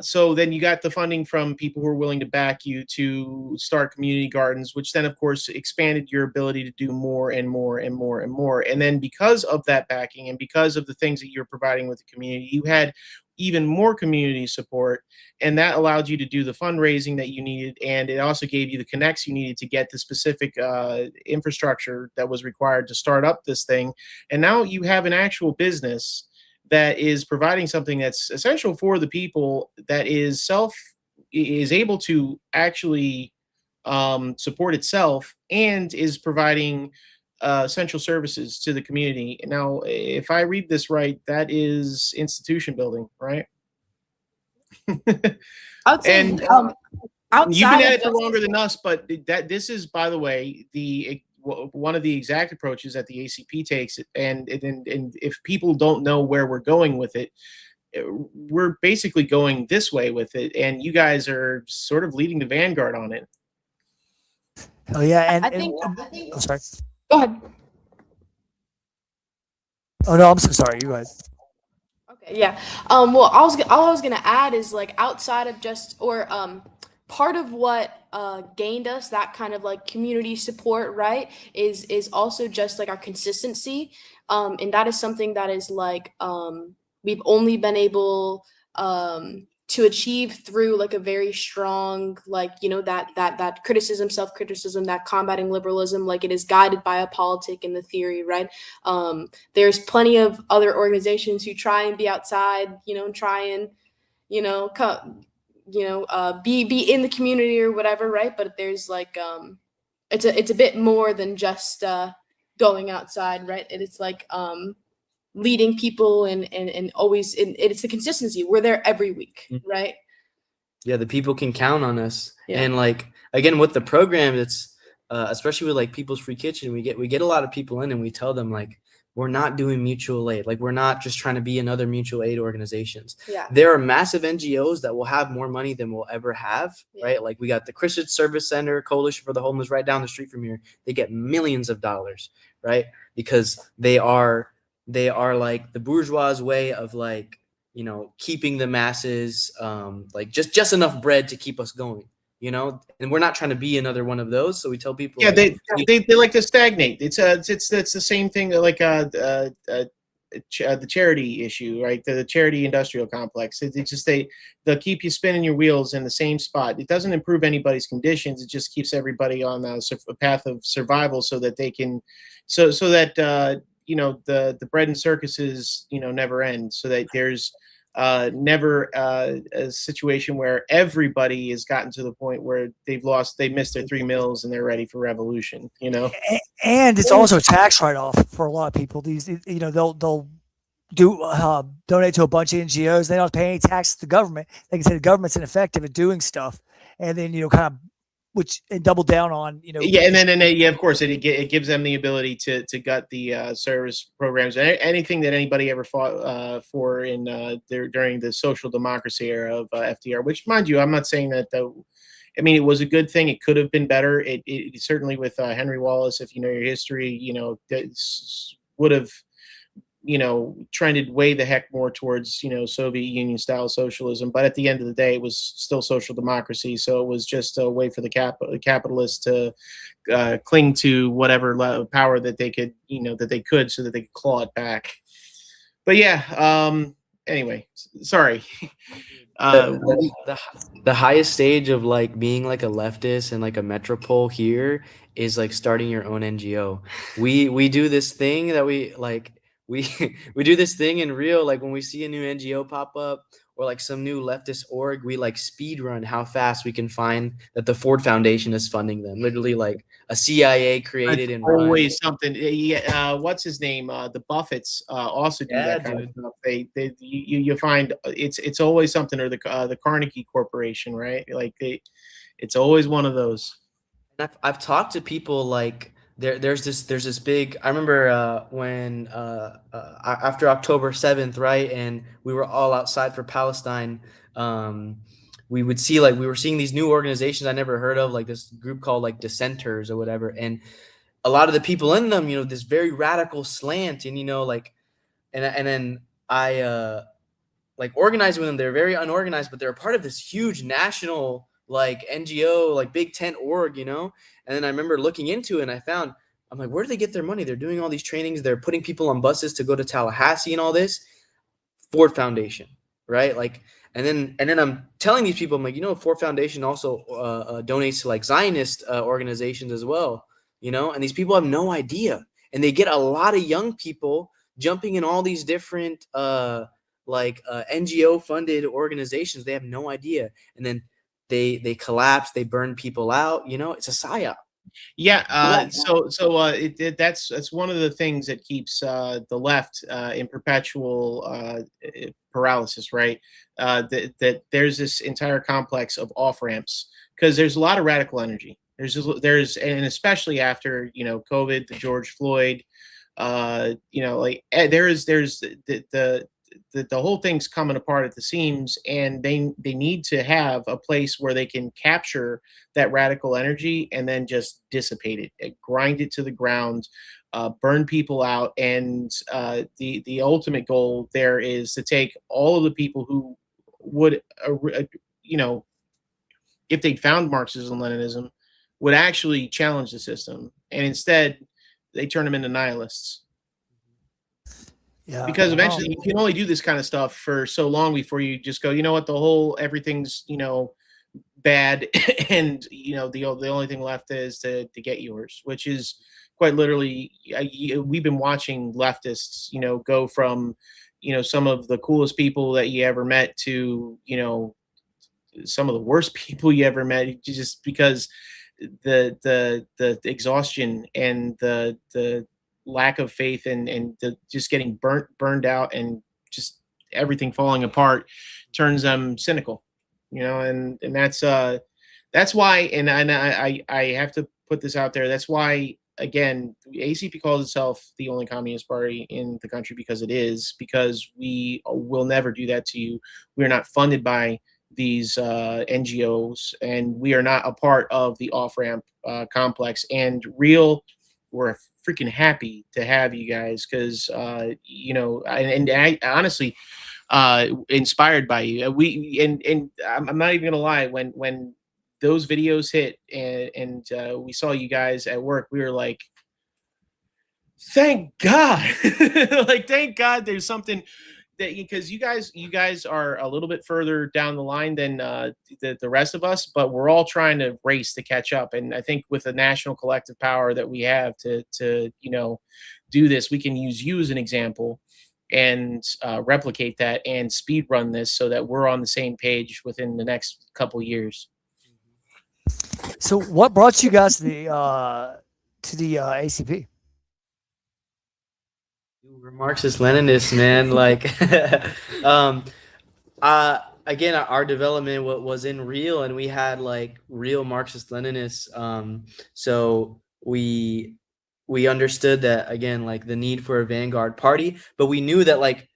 So then you got the funding from people who were willing to back you to start community gardens, which then, of course, expanded your ability to do more and more and more and more. And then because of that backing and because of the things that you're providing with the community, you had even more community support, and that allowed you to do the fundraising that you needed, and it also gave you the connects you needed to get the specific infrastructure that was required to start up this thing. And now you have an actual business that is providing something that's essential for the people, that is able to actually support itself, and is providing essential services to the community. Now, if I read this right, that is institution building, right? I would say, and you've been at it for longer than us, but this is, by the way, one of the exact approaches that the ACP takes. And if people don't know where we're going with it, we're basically going this way with it, and you guys are sort of leading the vanguard on it. Oh yeah, and I think I'm sorry. Go ahead. Oh no, I'm so sorry. You guys. Okay, yeah. Well, all I was gonna add is like outside of part of what gained us that kind of like community support, right, is also just like our consistency, and that is something that is like we've only been able to achieve through like a very strong, like, you know, that criticism, self-criticism, that combating liberalism, like it is guided by a politic in the theory, right? There's plenty of other organizations who try and be outside, you know, and try and, you know, be in the community or whatever, right? But there's like it's a bit more than just going outside, right? It's like leading people and always, and it's the consistency. We're there every week, right? Yeah, the people can count on us. Yeah. And like again with the program, it's especially with like People's Free Kitchen, we get a lot of people in and we tell them like we're not doing mutual aid. Like we're not just trying to be another mutual aid organizations. Yeah. There are massive NGOs that will have more money than we'll ever have, right? Like we got the Christian Service Center, Coalition for the Homeless right down the street from here. They get millions of dollars, right? Because they are like the bourgeois way of like, you know, keeping the masses like just enough bread to keep us going, you know, and we're not trying to be another one of those. So we tell people, yeah, like, they like to stagnate. It's the same thing like the charity issue, right? The charity industrial complex. It's just they'll keep you spinning your wheels in the same spot. It doesn't improve anybody's conditions. It just keeps everybody on a path of survival, so that they can, so that you know, the bread and circuses, you know, never end, so that there's never a situation where everybody has gotten to the point where they missed their 3 meals and they're ready for revolution, you know. And it's also a tax write-off for a lot of people. These, you know, they'll do donate to a bunch of NGOs. They don't have to pay any tax to the government. They can say the government's ineffective at doing stuff, and then, you know, kind of and double down on, you know. Yeah, and then yeah, of course, it gives them the ability to gut the service programs, anything that anybody ever fought for in during the social democracy era of FDR. Which, mind you, I'm not saying that I mean, it was a good thing. It could have been better. It certainly, with Henry Wallace, if you know your history, you know, would have, you know, trended way the heck more towards, you know, Soviet Union style socialism. But at the end of the day, it was still social democracy. So it was just a way for the capitalists to cling to whatever power that they could, you know, that they could, so that they could claw it back. But yeah, anyway, sorry. The highest stage of like being like a leftist and like a metropole here is like starting your own NGO. We do this thing that we like. We do this thing in real, like when we see a new NGO pop up or like some new leftist org, we like speed run how fast we can find that the Ford Foundation is funding them. Literally like a CIA created and always something. Yeah, what's his name? The Buffetts also do that kind of stuff. You find it's always something, or the Carnegie Corporation, right? Like it's always one of those. I've talked to people like. There's this big. I remember when after October 7th, right, and we were all outside for Palestine. We would see we were seeing these new organizations I never heard of, like this group called like Dissenters or whatever, and a lot of the people in them, you know, this very radical slant, and you know, like, and then I like organized with them. They're very unorganized, but they're a part of this huge national like NGO, like big tent org, you know. And then I remember looking into it and I'm like, where do they get their money? They're doing all these trainings. They're putting people on buses to go to Tallahassee and all this. Ford Foundation, right? Like, and then I'm telling these people, I'm like, you know, Ford Foundation also donates to like Zionist organizations as well, you know, and these people have no idea. And they get a lot of young people jumping in all these different NGO funded organizations. They have no idea. And then they collapse, they burn people out, you know, it's a psyop. Yeah, that's one of the things that keeps the left in perpetual paralysis, right? That there's this entire complex of off ramps, because there's a lot of radical energy. And especially after, you know, COVID, the George Floyd, you know, like there's the whole thing's coming apart at the seams, and they need to have a place where they can capture that radical energy and then just dissipate it, and grind it to the ground, burn people out. And the ultimate goal there is to take all of the people who would, you know, if they'd found Marxism, Leninism, would actually challenge the system, and instead they turn them into nihilists. Yeah. Because eventually you can only do this kind of stuff for so long before you just go, you know what, everything's, bad, and the only thing left is to get yours, which is quite literally, we've been watching leftists, go from, some of the coolest people that you ever met to, some of the worst people you ever met, just because the exhaustion and the lack of faith and the just getting burned out and just everything falling apart turns them cynical, and that's why, and I have to put this out there, that's why, again, ACP calls itself the only communist party in the country, because it is, because we will never do that to you. We are not funded by these NGOs, and we are not a part of the off-ramp complex. And we're freaking happy to have you guys, because and I honestly, inspired by you. And I'm not even gonna lie, when those videos hit and we saw you guys at work, we were like, thank God. Like, thank God there's something that, because you guys are a little bit further down the line than the rest of us, but we're all trying to race to catch up. And I think with the national collective power that we have to do this, we can use you as an example and replicate that and speed run this so that we're on the same page within the next couple years. So what brought you guys to the ACP? We're Marxist-Leninists, man. Like, again, our development was in Real, and we had like real Marxist-Leninists. So we understood that, again, like the need for a vanguard party, but we knew that like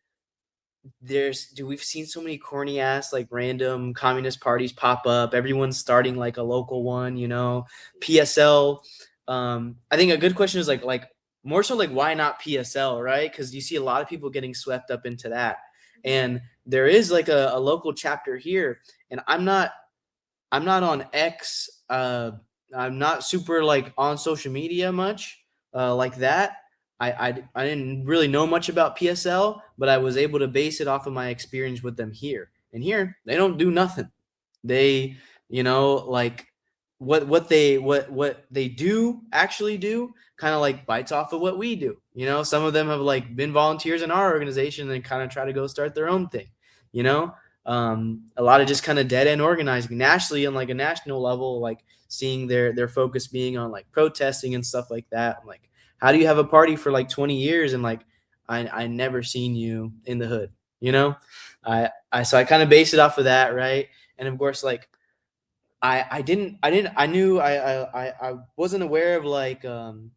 we've seen so many corny ass like random communist parties pop up. Everyone's starting like a local one, PSL. I think a good question is like more so like, why not PSL, right? Because you see a lot of people getting swept up into that, and there is like a local chapter here. And I'm not on X. I'm not super like on social media much like that. I didn't really know much about PSL, but I was able to base it off of my experience with them here. And here, they don't do nothing. They, like what they do actually do kind of like bites off of what we do. Some of them have like been volunteers in our organization and kind of try to go start their own thing. A lot of just kind of dead end organizing nationally on like a national level, like seeing their focus being on like protesting and stuff like that. I'm like, how do you have a party for like 20 years and like I never seen you in the hood, so I kind of base it off of that, right? And of course, like I wasn't aware of like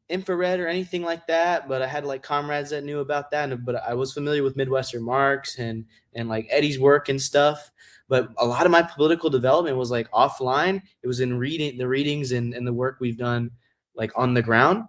infrared or anything like that, but I had like comrades that knew about that, but I was familiar with Midwestern Marx and like Eddie's work and stuff. But a lot of my political development was like offline. It was in the readings and the work we've done like on the ground.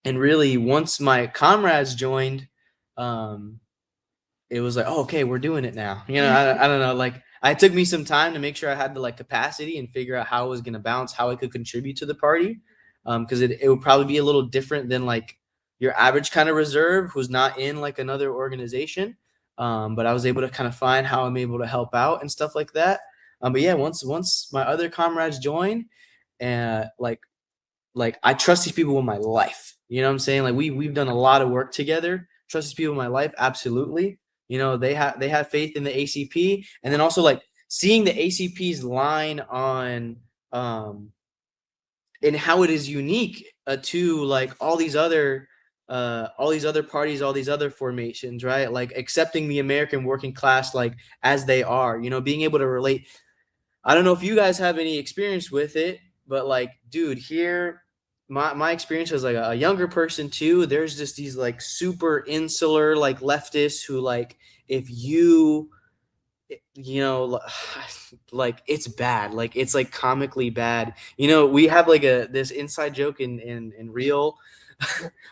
And really, once my comrades joined, it was like, oh, okay, we're doing it now. I don't know. Like, it took me some time to make sure I had the like capacity and figure out how I was going to bounce, how I could contribute to the party. Because it would probably be a little different than like your average kind of reserve who's not in like another organization. But I was able to kind of find how I'm able to help out and stuff like that. But yeah, once my other comrades join, and like I trust these people with my life. You know what I'm saying? Like we've done a lot of work together. Trust these people in my life, absolutely. They have faith in the ACP, and then also like seeing the ACP's line on and how it is unique to like all these other parties, all these other formations, right? Like accepting the American working class like as they are, being able to relate. I don't know if you guys have any experience with it, but like, dude, here my experience as like a younger person too, there's just these like super insular like leftists who like, if like it's bad, like it's like comically bad. We have like this inside joke in Real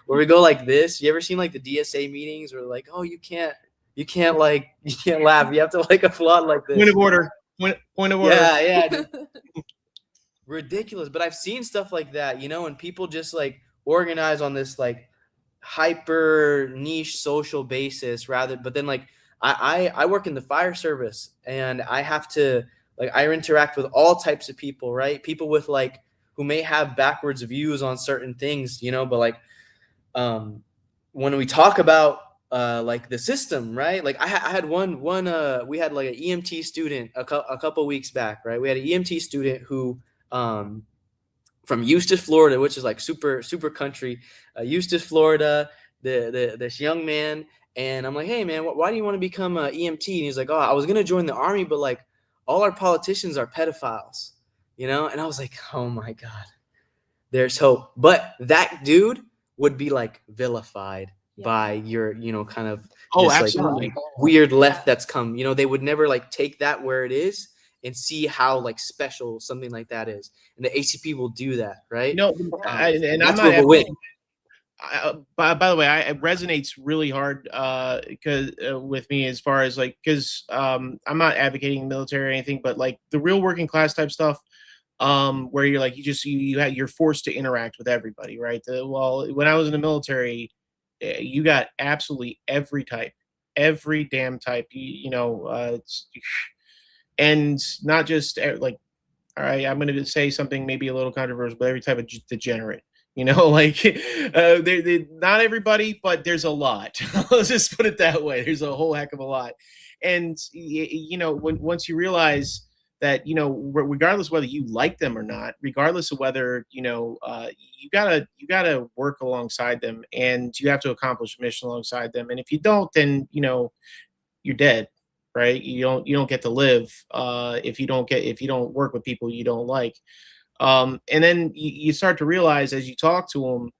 where we go like this. You ever seen like the DSA meetings where like, oh, you can't laugh, you have to like applaud like this. Point of order. Yeah. Ridiculous. But I've seen stuff like that, and people just like organize on this like hyper niche social basis but then like I work in the fire service, and I have to, like, I interact with all types of people, right? People with like who may have backwards views on certain things, but like when we talk about like the system, right? Like I had one we had like an EMT student a couple weeks back, right? We had an EMT student who from Eustis, Florida, which is like super country, Eustis, Florida. This young man, and I'm like, hey man, why do you want to become an EMT? And he's like, oh, I was gonna join the army, but like all our politicians are pedophiles, And I was like, oh my god, there's hope. But that dude would be like vilified by your, kind of absolutely. Like weird left that's come. They would never like take that where it is and see how like special something like that is. And the ACP will do that, right? No, and I'm not. By the way, it resonates really hard because with me as far as like, because I'm not advocating military or anything, but like the real working class type stuff, where you're like you're forced to interact with everybody, right? When I was in the military, you got absolutely every damn type, and not just like, all right, I'm going to say something maybe a little controversial, but every type of degenerate. Like not everybody, but there's a lot. Let's just put it that way. There's a whole heck of a lot. And, once you realize that, regardless of whether you like them or not, regardless of whether, you gotta work alongside them, and you have to accomplish a mission alongside them. And if you don't, then, you're dead, right? You don't get to live if you don't work with people you don't like. And then you start to realize as you talk to them,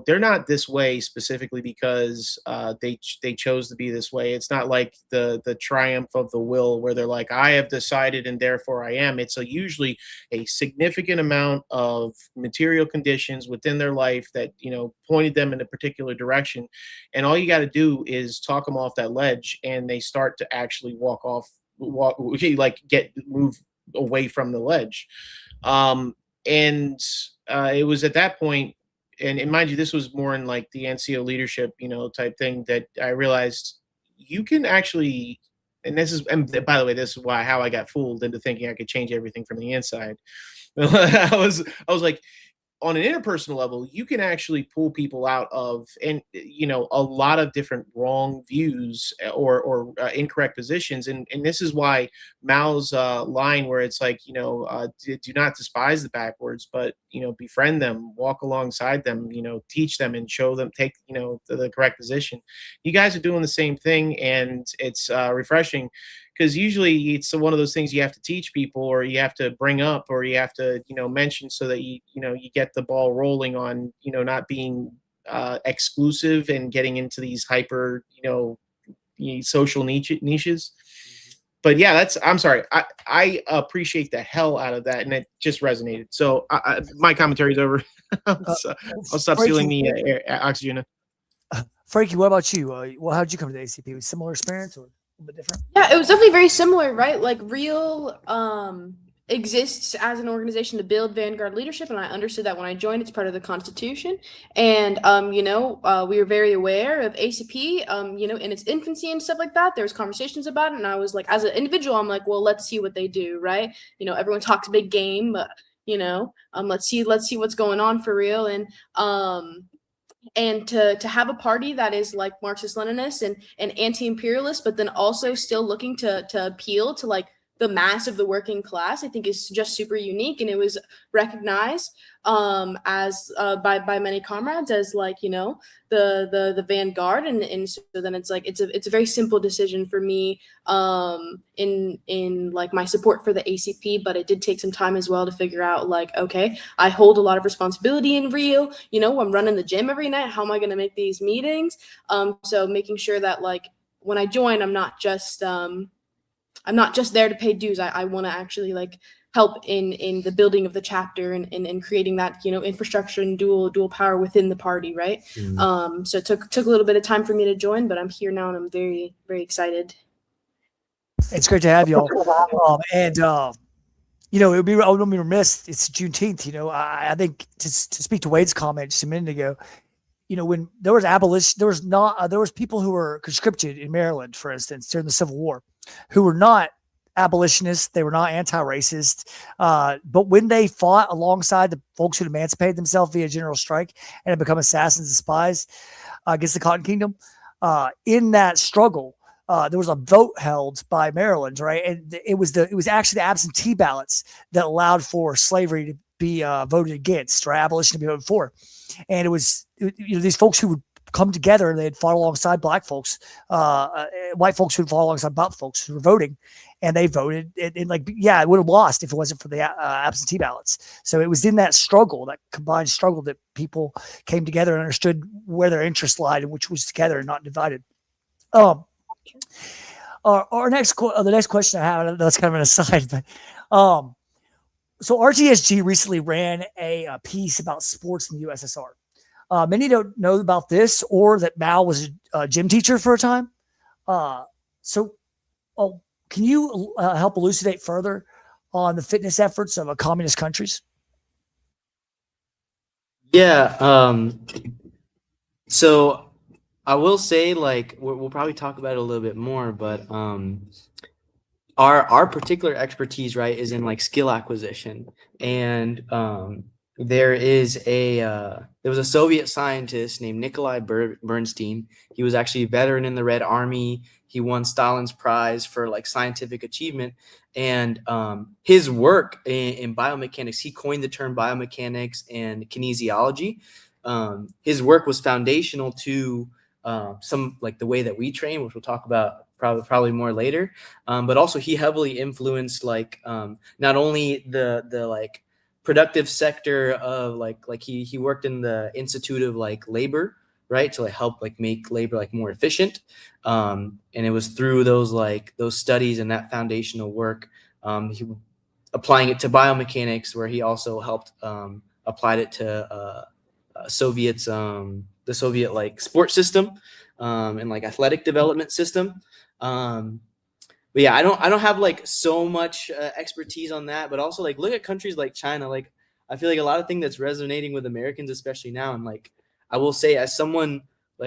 they're not this way specifically because they chose to be this way. It's not like the triumph of the will where they're like, I have decided and therefore I am. It's usually a significant amount of material conditions within their life that, pointed them in a particular direction. And all you got to do is talk them off that ledge, and they start to actually move away from the ledge. And it was at that point, and mind you, this was more in like the NCO leadership, type thing, that I realized you can actually, and by the way, this is how I got fooled into thinking I could change everything from the inside. I was like, on an interpersonal level, you can actually pull people out of, and a lot of different wrong views or incorrect positions, and this is why Mao's line where it's like, do not despise the backwards, but befriend them, walk alongside them, teach them and show them, take the correct position. You guys are doing the same thing, and it's refreshing. Because usually it's one of those things you have to teach people, or you have to bring up, or you have to, mention so that you get the ball rolling on, not being exclusive and getting into these hyper, social niches. But yeah, I'm sorry. I appreciate the hell out of that, and it just resonated. So my commentary is over. So I'll stop stealing the oxygen. Frankie, what about you? How did you come to the ACP? Was it similar experience or a bit different? Yeah, it was definitely very similar, right? Like Real exists as an organization to build vanguard leadership, and I understood that when I joined. It's part of the Constitution, and we were very aware of ACP, in its infancy and stuff like that. There was conversations about it, and I was like, as an individual, I'm like, well, let's see what they do, right? Everyone talks big game, but let's see what's going on for real, and to have a party that is like Marxist-Leninist and anti-imperialist, but then also still looking to appeal to like the mass of the working class, I think is just super unique. And it was recognized as by many comrades as like, the vanguard. And so then it's like, it's a very simple decision for me in like my support for the ACP, but it did take some time as well to figure out like, okay, I hold a lot of responsibility in Rio, I'm running the gym every night. How am I going to make these meetings? So making sure that like when I join, I'm not just there to pay dues. I want to actually like help in the building of the chapter and creating that, infrastructure and dual power within the party. Right. Mm-hmm. So it took a little bit of time for me to join, but I'm here now and I'm very, very excited. It's great to have y'all. It would be, I wouldn't be remiss. It's Juneteenth. I think to speak to Wade's comment just a minute ago, when there was abolition, there was people who were conscripted in Maryland, for instance, during the Civil War, who were not abolitionists. They were not anti-racist. But when they fought alongside the folks who emancipated themselves via general strike and had become assassins and spies against the Cotton Kingdom, in that struggle, there was a vote held by Maryland, right? And it was actually the absentee ballots that allowed for slavery to be voted against, or abolition to be voted for. And it was these folks who would come together and they'd fought alongside black folks, white folks who would fought alongside black folks who were voting, and they voted. And it would have lost if it wasn't for the absentee ballots. So it was in that struggle, that combined struggle, that people came together and understood where their interests lied, and which was together and not divided. The next question I have, that's kind of an aside, but so RTSG recently ran a piece about sports in the USSR. Many don't know about this, or that Mao was a gym teacher for a time. So can you help elucidate further on the fitness efforts of communist countries? Yeah. So I will say, we'll probably talk about it a little bit more, but our particular expertise, right, is in skill acquisition. And there was a Soviet scientist named Nikolai Bernstein. He was actually a veteran in the Red Army. He won Stalin's prize for scientific achievement. And his work in biomechanics, he coined the term biomechanics and kinesiology. His work was foundational to some the way that we train, which we'll talk about probably more later. But also he heavily influenced not only the productive sector of he worked in the Institute of Labor, right, to help make labor more efficient. And it was through those studies and that foundational work, he applying it to biomechanics, where he also helped applied it to the Soviet sports system and athletic development system. But yeah, I don't have so much expertise on that, but also look at countries like China. I feel a lot of things that's resonating with Americans, especially now. And I will say, as someone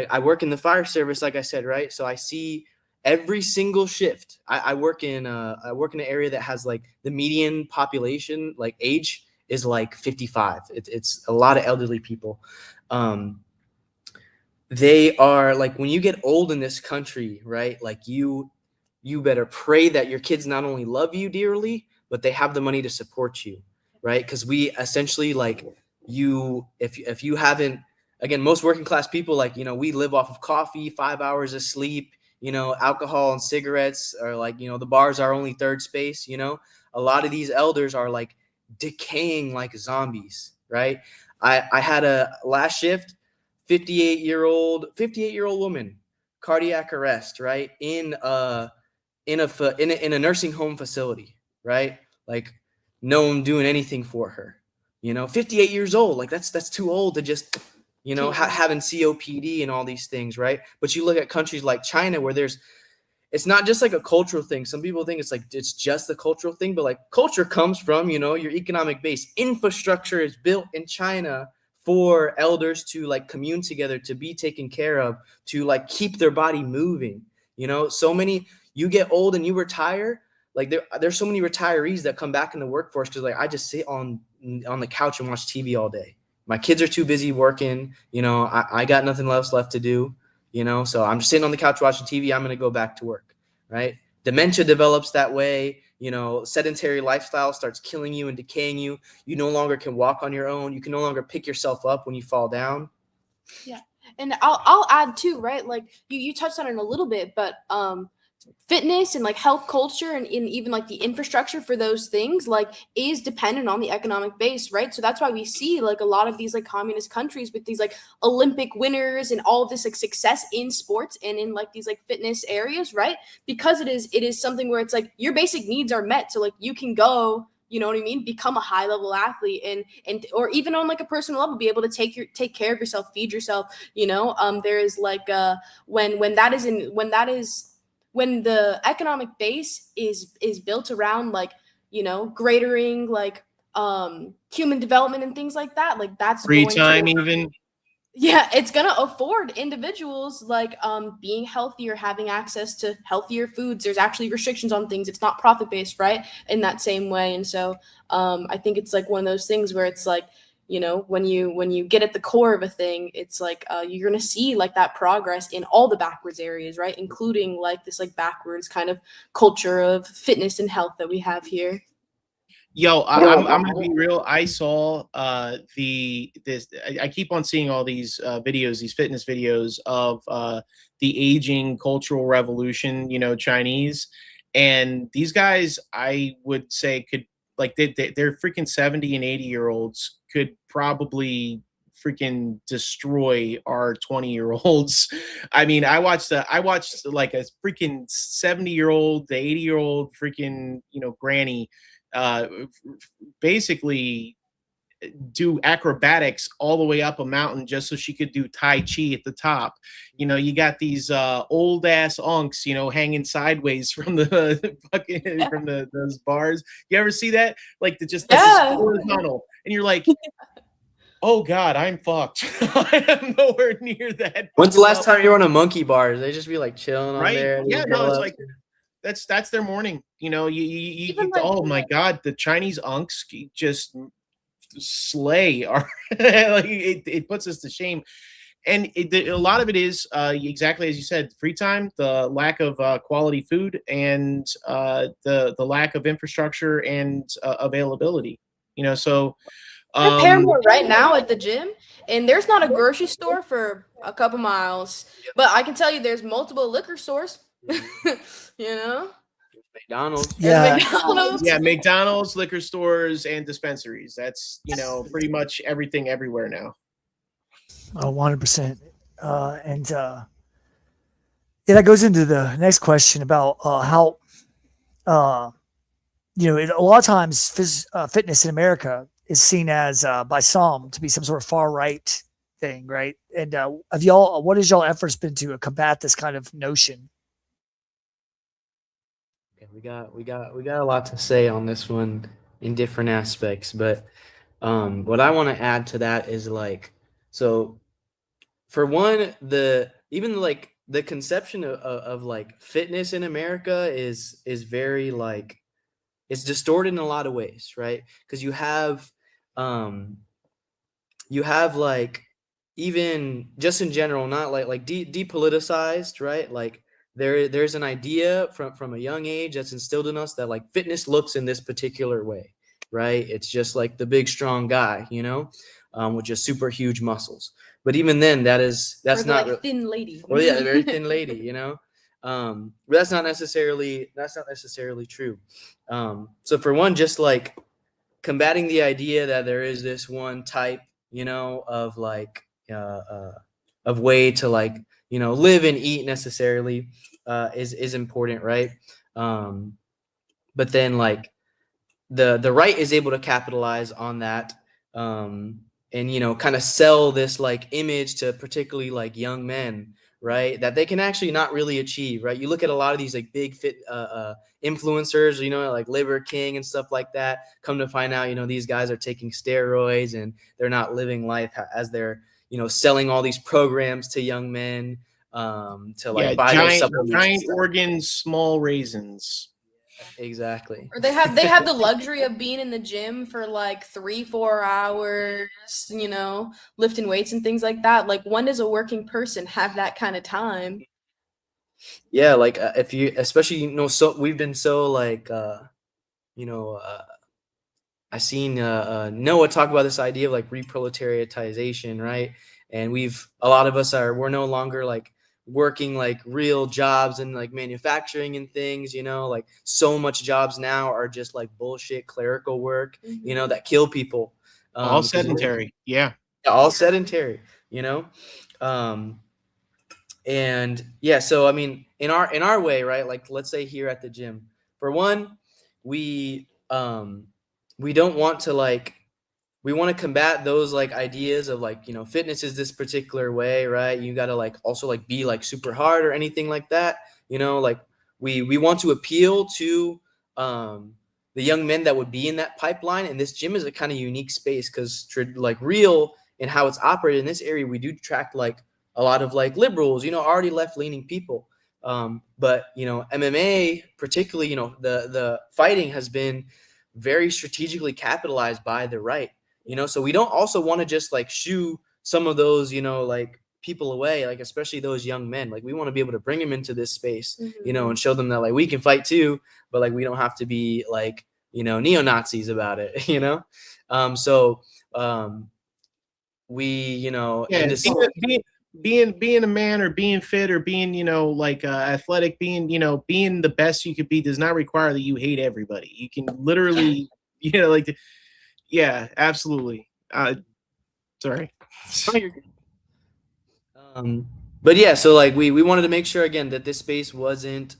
I work in the fire service, like I said, right? So I see every single shift. I work in an area that has the median population age is 55. It's a lot of elderly people. They are when you get old in this country, right? You better pray that your kids not only love you dearly, but they have the money to support you, right? Because we essentially if you haven't, again, most working class people, we live off of coffee, 5 hours of sleep, alcohol and cigarettes, or the bars are only third space. A lot of these elders are decaying like zombies, right? I had a last shift, 58-year-old woman, cardiac arrest, right, in a nursing home facility, right? No one doing anything for her. 58 years old, that's too old to just having COPD and all these things, right? But you look at countries like China, where it's not just a cultural thing. Some people think it's just a cultural thing, but culture comes from your economic base. Infrastructure is built in China for elders to commune together, to be taken care of, to keep their body moving. So many, you get old and you retire, there's so many retirees that come back in the workforce because I just sit on the couch and watch TV all day. My kids are too busy working. I got nothing else left to do. So I'm just sitting on the couch watching TV. I'm going to go back to work, right? Dementia develops that way. Sedentary lifestyle starts killing you and decaying you. You no longer can walk on your own. You can no longer pick yourself up when you fall down. Yeah. And I'll add too, right? You touched on it a little bit, but fitness and health culture and even the infrastructure for those things is dependent on the economic base, right? So that's why we see a lot of these communist countries with these Olympic winners and all of this success in sports and in these fitness areas, right? Because it is something where it's your basic needs are met, so you can go, you know what I mean, become a high level athlete and or even on a personal level be able to take care of yourself, feed yourself. There is when the economic base is built around gradering human development and things like that, that's free time even. Yeah, it's gonna afford individuals like being healthier, having access to healthier foods. There's actually restrictions on things. It's not profit based, right? In that same way. And so I think it's like one of those things where it's like, when you get at the core of a thing, it's like you're gonna see like that progress in all the backwards areas, right? Including like this like backwards kind of culture of fitness and health that we have here. Yo, I'm gonna be real. I saw I keep on seeing all these videos, these fitness videos of the aging cultural revolution, Chinese, and these guys, I would say, could like they're freaking 70 and 80-year-olds could probably freaking destroy our 20-year-olds. I mean, I watched like a freaking 70-year-old, the 80-year-old freaking granny uh, basically do acrobatics all the way up a mountain just so she could do Tai Chi at the top. You got these old ass unks, hanging sideways from the fucking from those bars. You ever see that? Like just horizontal, and you're like, oh God, I'm fucked. I am nowhere near that. When's the last time you were on a monkey bar? They just be like chilling on there. Yeah, no, it's like that's their morning. Oh my God, the Chinese unks just slay our like it puts us to shame. And a lot of it is exactly as you said, free time, the lack of quality food, and the lack of infrastructure and availability. So at Paramore right now at the gym, and there's not a grocery store for a couple miles, but I can tell you there's multiple liquor stores. McDonald's. Yeah. McDonald's. Yeah, McDonald's, liquor stores, and dispensaries. That's pretty much everything everywhere now. 100%. And yeah, that goes into the next question about how a lot of times fitness in America is seen as by some to be some sort of far right thing, right? And what has y'all efforts been to combat this kind of notion? We got a lot to say on this one in different aspects, but what I want to add to that is so for one, the conception of like fitness in America is very it's distorted in a lot of ways, right? Because you have like, even just in general, not like depoliticized, right? Like there's an idea from a young age that's instilled in us that like fitness looks in this particular way, right? It's just like the big strong guy, with just super huge muscles. But even then, that's not like thin lady. Or yeah, a very thin lady, but that's not necessarily true. So for one, just like combating the idea that there is this one type, of like of way to like live and eat necessarily is important, right? But then like the right is able to capitalize on that, and kind of sell this like image to particularly like young men, right, that they can actually not really achieve, right? You look at a lot of these like big fit influencers, like Liver King and stuff like that, come to find out these guys are taking steroids and they're not living life as they're selling all these programs to young men to like buy giant organs, small raisins. Exactly. Or they have the luxury of being in the gym for like 3-4 hours, lifting weights and things like that. Like, when does a working person have that kind of time? Yeah, like if you, especially so we've been so like I seen Noah talk about this idea of like reproletariatization, right? And a lot of us we're no longer like working like real jobs and like manufacturing and things, like so much jobs now are just like bullshit clerical work, that kill people. All sedentary. Yeah, all sedentary, and yeah, so I mean, in our way, right? Like, let's say here at the gym, for one, we don't want to we want to combat those like ideas of like, fitness is this particular way, right? You got to like also like be like super hard or anything like that. Like we want to appeal to the young men that would be in that pipeline. And this gym is a kind of unique space because like Real and how it's operated in this area, we do attract like a lot of like liberals, you know, already left-leaning people. But you know, MMA particularly, you know, the fighting has been very strategically capitalized by the right, you know, so we don't also want to just like shoo some of those, you know, like people away, like especially those young men. Like we want to be able to bring them into this space, you know, and show them that like we can fight too, but like we don't have to be like, you know, neo-Nazis about it, you know. We, you know, Yeah, and this being a man or being fit or being, you know, like athletic, being, you know, being the best you could be does not require that you hate everybody. You can literally, you know, like, yeah, absolutely. Sorry. But yeah, so like we wanted to make sure again that this space wasn't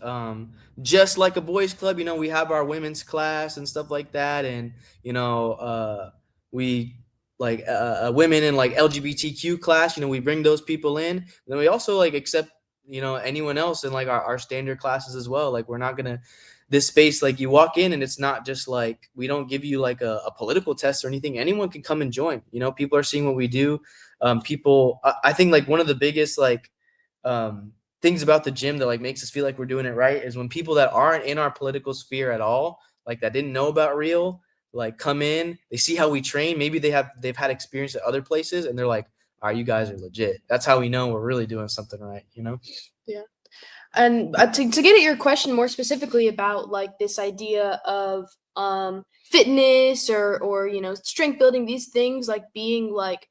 just like a boys club. You know, we have our women's class and stuff like that, and you know, we like women in like LGBTQ class. You know, we bring those people in. And then we also like accept, you know, anyone else in like our standard classes as well. Like we're not gonna this space, like you walk in and it's not just like we don't give you like a political test or anything. Anyone can come and join. You know, people are seeing what we do. People, I think like one of the biggest like things about the gym that like makes us feel like we're doing it right is when people that aren't in our political sphere at all, like that didn't know about Real, like come in, they see how we train. Maybe they've had experience at other places and they're like, all right, you guys are legit. That's how we know we're really doing something right, you know? Yeah. And to get at your question more specifically about like this idea of fitness or you know, strength building, these things like being like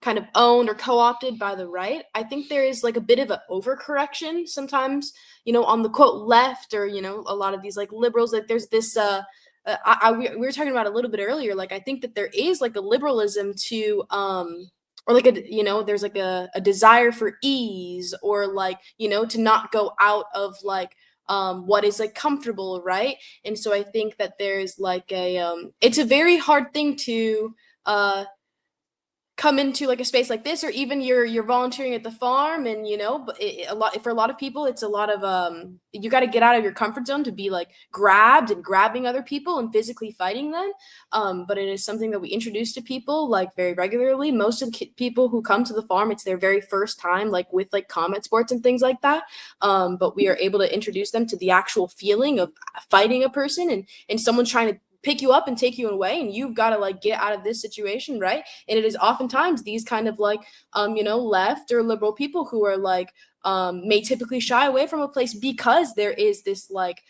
kind of owned or co-opted by the right, I think there is like a bit of an overcorrection sometimes, you know, on the quote left, or you know, a lot of these like liberals, like there's this we were talking about a little bit earlier, like I think that there is like a liberalism to or like a, you know, there's like a desire for ease, or like, you know, to not go out of like what is like comfortable, right? And so I think that there's like a it's a very hard thing to come into like a space like this, or even you're volunteering at the farm, and you know, but a lot for a lot of people it's a lot of you got to get out of your comfort zone to be like grabbed and grabbing other people and physically fighting them, but it is something that we introduce to people like very regularly. Most of the people who come to the farm, it's their very first time like with like combat sports and things like that, but we are able to introduce them to the actual feeling of fighting a person and someone trying to pick you up and take you away, and you've got to like get out of this situation, right? And it is oftentimes these kind of like you know, left or liberal people who are like may typically shy away from a place because there is this like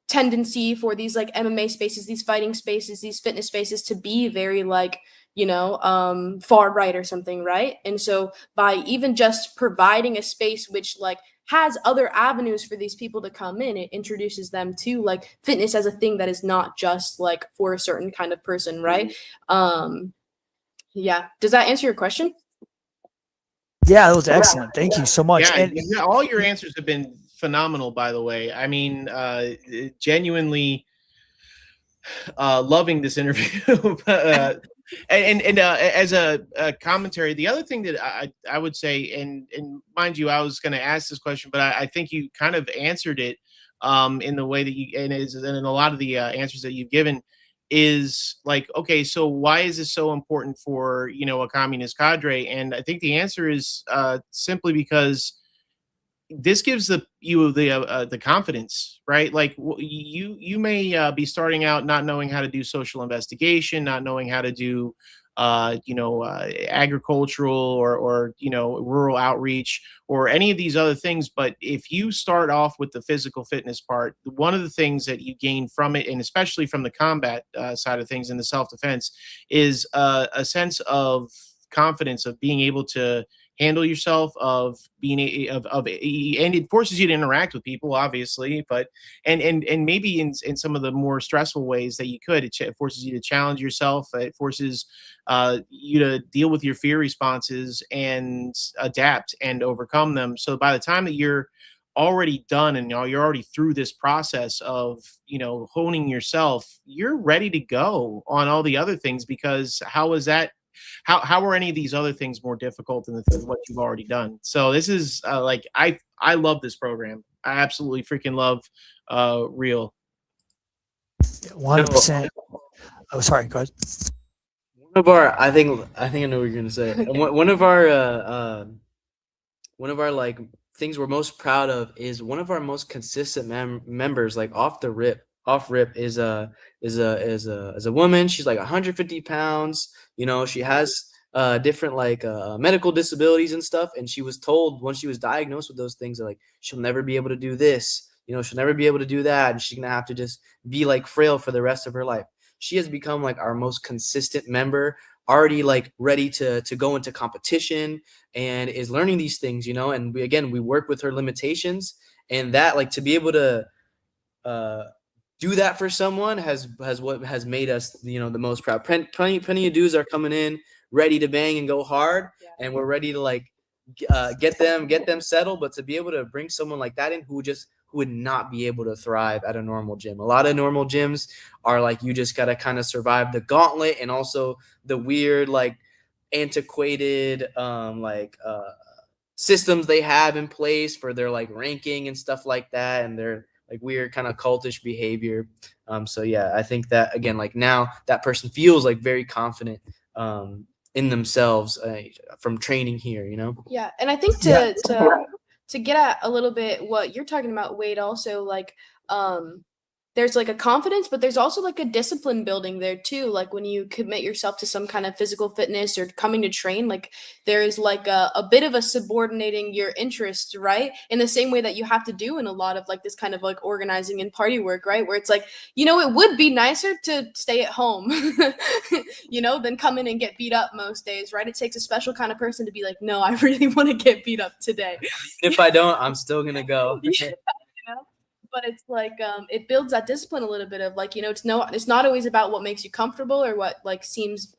tendency for these like MMA spaces, these fighting spaces, these fitness spaces to be very like, you know, far right or something, right? And so by even just providing a space which like has other avenues for these people to come in, it introduces them to like fitness as a thing that is not just like for a certain kind of person, right? Yeah, does that answer your question? Yeah, that was excellent. Thank you so much. Yeah, And yeah, all your answers have been phenomenal, by the way. I mean, genuinely loving this interview. And as a commentary, the other thing that I would say, and mind you, I was going to ask this question, but I think you kind of answered it in the way that you, and in a lot of the answers that you've given, is like, okay, so why is this so important for, you know, a communist cadre? And I think the answer is simply because this gives the confidence, right? Like you may be starting out not knowing how to do social investigation, not knowing how to do agricultural or you know, rural outreach or any of these other things. But if you start off with the physical fitness part, one of the things that you gain from it, and especially from the combat side of things and the self-defense, is a sense of confidence of being able to handle yourself, of being and it forces you to interact with people, obviously, but and maybe in some of the more stressful ways that you could, it forces you to challenge yourself. It forces you to deal with your fear responses and adapt and overcome them. So by the time that you're already done and you're already through this process of, you know, honing yourself, you're ready to go on all the other things, because how is that? How are any of these other things more difficult than what you've already done? So this is like I love this program. I absolutely freaking love Real. 100%. Oh, sorry. Go ahead. One of our, I think I know what you're gonna say. Okay. One of our like things we're most proud of is one of our most consistent members, like off rip, is a woman. She's like 150 pounds. You know, she has different like medical disabilities and stuff. And she was told when she was diagnosed with those things, that, like, she'll never be able to do this. You know, she'll never be able to do that, and she's gonna have to just be like frail for the rest of her life. She has become like our most consistent member, already like ready to go into competition, and is learning these things, you know. And we work with her limitations, and that, like, to be able to do that for someone has what has made us, you know, the most proud. Plenty of dudes are coming in ready to bang and go hard, and we're ready to like get them settled. But to be able to bring someone like that in who would not be able to thrive at a normal gym. A lot of normal gyms are like, you just gotta kind of survive the gauntlet, and also the weird, like, antiquated systems they have in place for their like ranking and stuff like that, and their like weird kind of cultish behavior. So yeah, I think that, again, like, now that person feels like very confident in themselves from training here, you know. Yeah, and I think to get at a little bit what you're talking about, Wade, also, like, there's like a confidence, but there's also like a discipline building there too. Like when you commit yourself to some kind of physical fitness or coming to train, like there is like a bit of a subordinating your interests, right? In the same way that you have to do in a lot of like this kind of like organizing and party work, right? Where it's like, you know, it would be nicer to stay at home, you know, than come in and get beat up most days, right? It takes a special kind of person to be like, no, I really want to get beat up today. If I don't, I'm still gonna go. Yeah, you know? But it's like it builds that discipline a little bit of like, you know, it's not always about what makes you comfortable or what like seems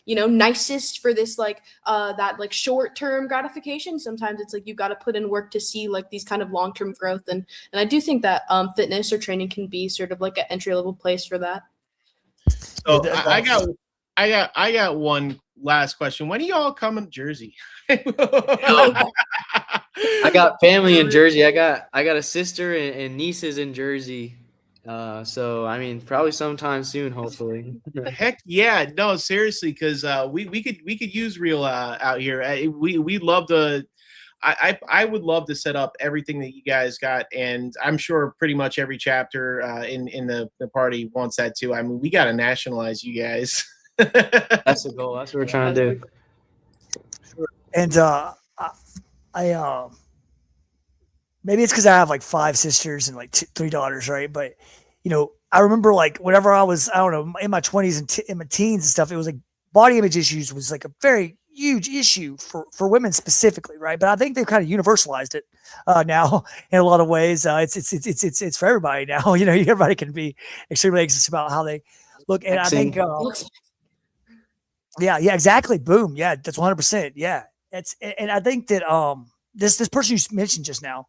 you know, nicest for this like that like short-term gratification. Sometimes it's like you got to put in work to see like these kind of long-term growth, and I do think that fitness or training can be sort of like an entry-level place for that. So I got one last question. When are y'all coming to Jersey? I got family in Jersey. I got a sister and nieces in Jersey. So I mean, probably sometime soon, hopefully. Heck yeah, no, seriously, because we could use real out here. We love to. I would love to set up everything that you guys got, and I'm sure pretty much every chapter in the party wants that too. I mean, we got to nationalize you guys. That's the goal. That's what we're trying to do. And I maybe it's because I have like 5 sisters and like 3 daughters, right? But you know, I remember like whenever I was, I don't know, in my 20s and in my teens and stuff, it was like body image issues was like a very huge issue for women specifically, right? But I think they've kind of universalized it now in a lot of ways. It's for everybody now. You know, everybody can be extremely anxious about how they look, and I think yeah, exactly. Boom. Yeah, that's 100%. Yeah, and I think that this person you mentioned just now,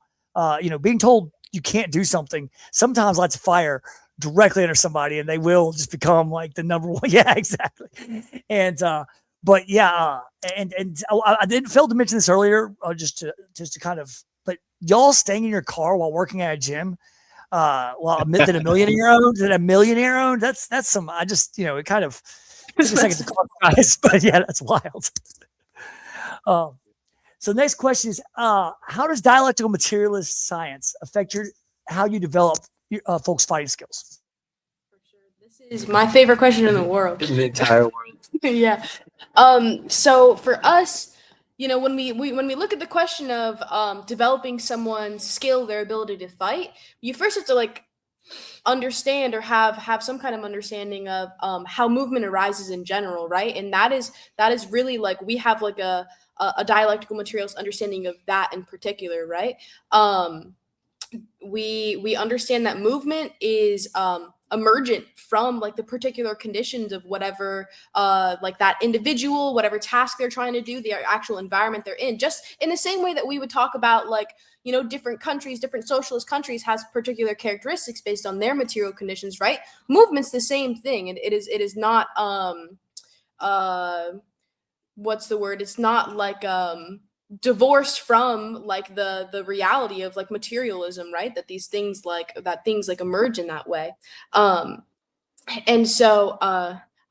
you know, being told you can't do something sometimes lights a fire directly under somebody, and they will just become like the number one. Yeah, exactly. And but yeah, and I didn't fail to mention this earlier, just to kind of, but y'all staying in your car while working at a gym, well, that a millionaire owned, that's some. I just, you know, it kind of took a second to clarify, but yeah, that's wild. So next question is, how does dialectical materialist science affect how you develop folks' fighting skills? For sure. This is my favorite question in the world. In the entire world. Yeah. So for us, you know, when we look at the question of developing someone's skill, their ability to fight, you first have to like understand or have some kind of understanding of how movement arises in general, right? And that is really like, we have like a dialectical materials understanding of that in particular, right? We understand that movement is emergent from like the particular conditions of whatever like that individual, whatever task they're trying to do, the actual environment they're in. Just in the same way that we would talk about like, you know, different countries, different socialist countries has particular characteristics based on their material conditions, right? Movement's the same thing, and it is not what's the word? It's not like divorced from like the reality of like materialism, right? That things like emerge in that way. And so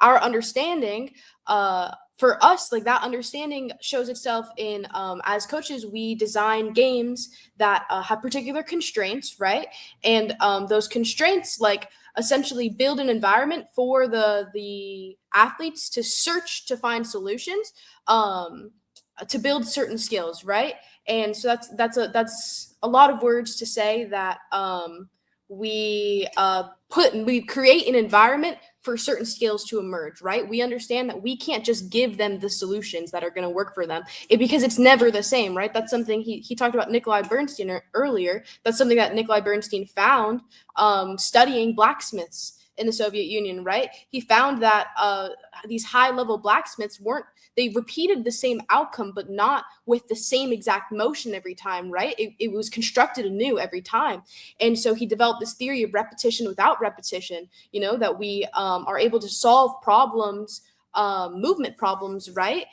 our understanding, for us, like that understanding shows itself in, as coaches, we design games that have particular constraints, right? And those constraints, like, essentially build an environment for the athletes to search to find solutions, to build certain skills, right? And so that's a lot of words to say that we create an environment for certain skills to emerge, right? We understand that we can't just give them the solutions that are going to work for them, because it's never the same, right? That's something he talked about Nikolai Bernstein earlier. That's something that Nikolai Bernstein found studying blacksmiths in the Soviet Union, right? He found that these high-level blacksmiths they repeated the same outcome, but not with the same exact motion every time, right? It was constructed anew every time. And so he developed this theory of repetition without repetition, that we are able to solve problems, movement problems, right?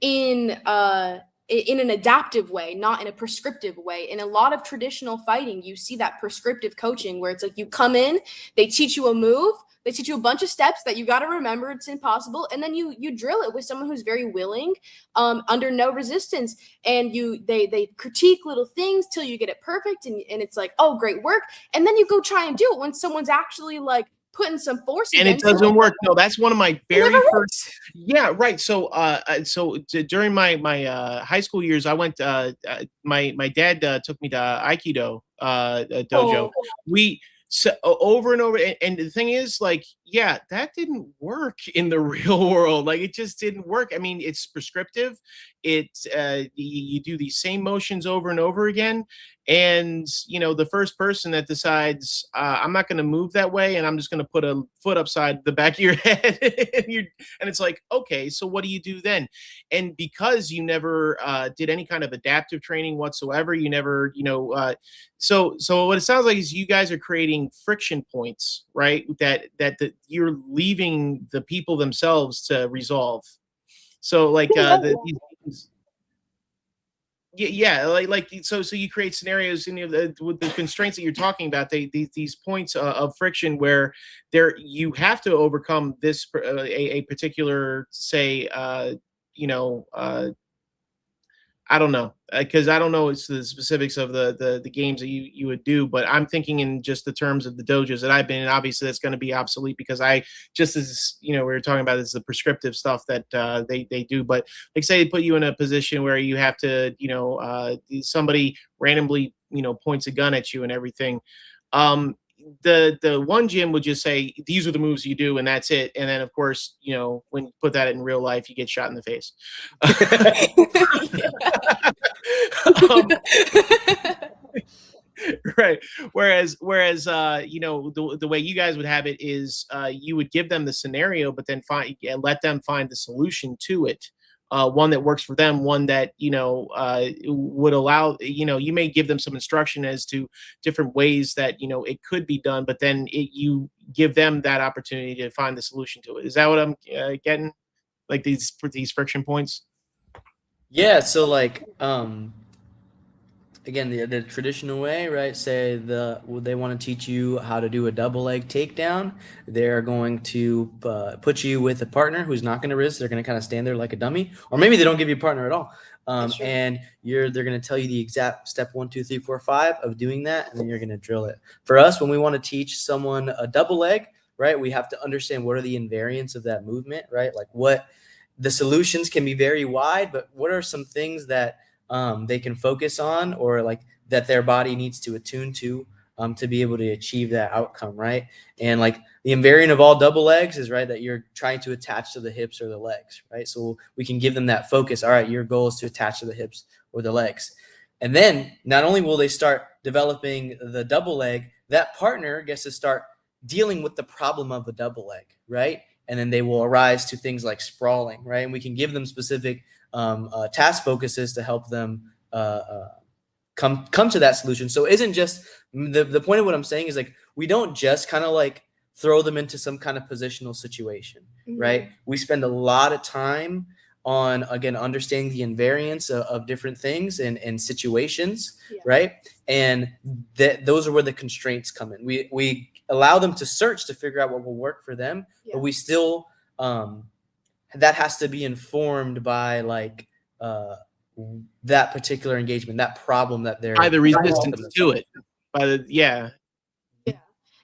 In an adaptive way, not in a prescriptive way. In a lot of traditional fighting, you see that prescriptive coaching where it's like you come in, they teach you a move, they teach you a bunch of steps that you got to remember, it's impossible, and then you drill it with someone who's very willing, under no resistance, and they critique little things till you get it perfect, and it's like, oh, great work, and then you go try and do it when someone's actually like putting some force and it doesn't work. No, that's one of my very first. Yeah, right. So, during my high school years, I went. My dad took me to Aikido dojo. So over and over, and the thing is, like, yeah, that didn't work in the real world. Like, it just didn't work. I mean, it's prescriptive. It's you do these same motions over and over again, and the first person that decides I'm not going to move that way, and I'm just going to put a foot upside the back of your head, and it's like, okay, so what do you do then? And because you never did any kind of adaptive training whatsoever, you never, so what it sounds like is you guys are creating friction points, right? That you're leaving the people themselves to resolve. So like so you create scenarios with the constraints that you're talking about, these points of friction where you have to overcome this a particular, say, I don't know, because I don't know it's the specifics of the games that you would do, but I'm thinking in just the terms of the dojos that I've been in. Obviously, that's going to be obsolete because just as we were talking about, is the prescriptive stuff that they do. But like, say they put you in a position where you have to, somebody randomly points a gun at you and everything. The one gym would just say these are the moves you do and that's it, and then of course when you put that in real life you get shot in the face. Right. Whereas the way you guys would have it is you would give them the scenario, but then let them find the solution to it. One that works for them, one that would allow, you may give them some instruction as to different ways that it could be done, but then you give them that opportunity to find the solution to it. Is that what I'm getting? Like these friction points? Yeah. So like, again, the traditional way, right? Say they want to teach you how to do a double leg takedown. They're going to put you with a partner who's not going to resist. They're going to kind of stand there like a dummy, or maybe they don't give you a partner at all. And they're going to tell you the exact step 1, 2, 3, 4, 5 of doing that, and then you're going to drill it. For us, when we want to teach someone a double leg, right, we have to understand what are the invariants of that movement, right? Like what the solutions can be very wide, but what are some things that they can focus on, or like that their body needs to attune to be able to achieve that outcome, right? And like the invariant of all double legs is, right, that you're trying to attach to the hips or the legs, right? So we can give them that focus. All right, your goal is to attach to the hips or the legs. And then not only will they start developing the double leg, that partner gets to start dealing with the problem of the double leg, right? And then they will arise to things like sprawling, right? And we can give them specific task focuses to help them come to that solution. So it isn't just the point of what I'm saying is like, we don't just kind of like throw them into some kind of positional situation, right? We spend a lot of time on, again, understanding the invariance of different things and situations, Yeah. right? And those are where the constraints come in. We allow them to search to figure out what will work for them, but we still that has to be informed by like that particular engagement, that problem that they're by the resistance to it.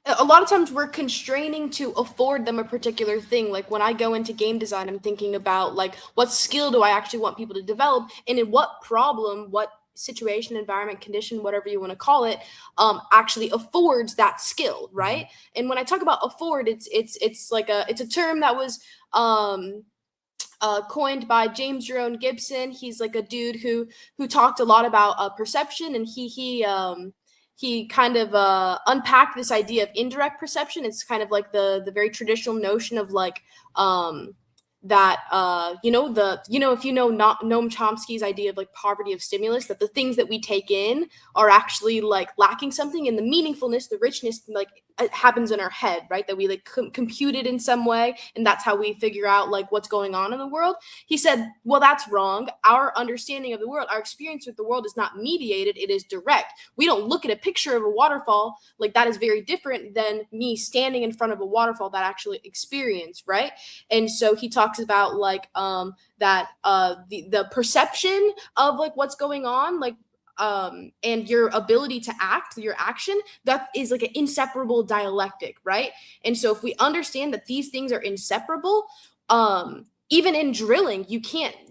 A lot of times we're constraining to afford them a particular thing. Like when I go into game design, I'm thinking about like what skill do I actually want people to develop, and in what problem, what situation, environment, condition, whatever you want to call it, actually affords that skill, right? And when I talk about afford, it's like it's a term that was coined by James Jerome Gibson. He's like a dude who talked a lot about perception, and he kind of unpacked this idea of indirect perception. It's kind of like the very traditional notion of like that if you know Noam Chomsky's idea of like poverty of stimulus, that the things that we take in are actually like lacking something, and the meaningfulness, the richness, like it happens in our head, right? That we like compute it in some way, and that's how we figure out like what's going on in the world. He said, well, that's wrong. Our understanding of the world, our experience with the world is not mediated, it is direct. We don't look at a picture of a waterfall, like that is very different than me standing in front of a waterfall that I actually experience, right? And so he talks about like that the perception of like what's going on, like and your ability to act, your action, that is like an inseparable dialectic, right? And so if we understand that these things are inseparable, even in drilling,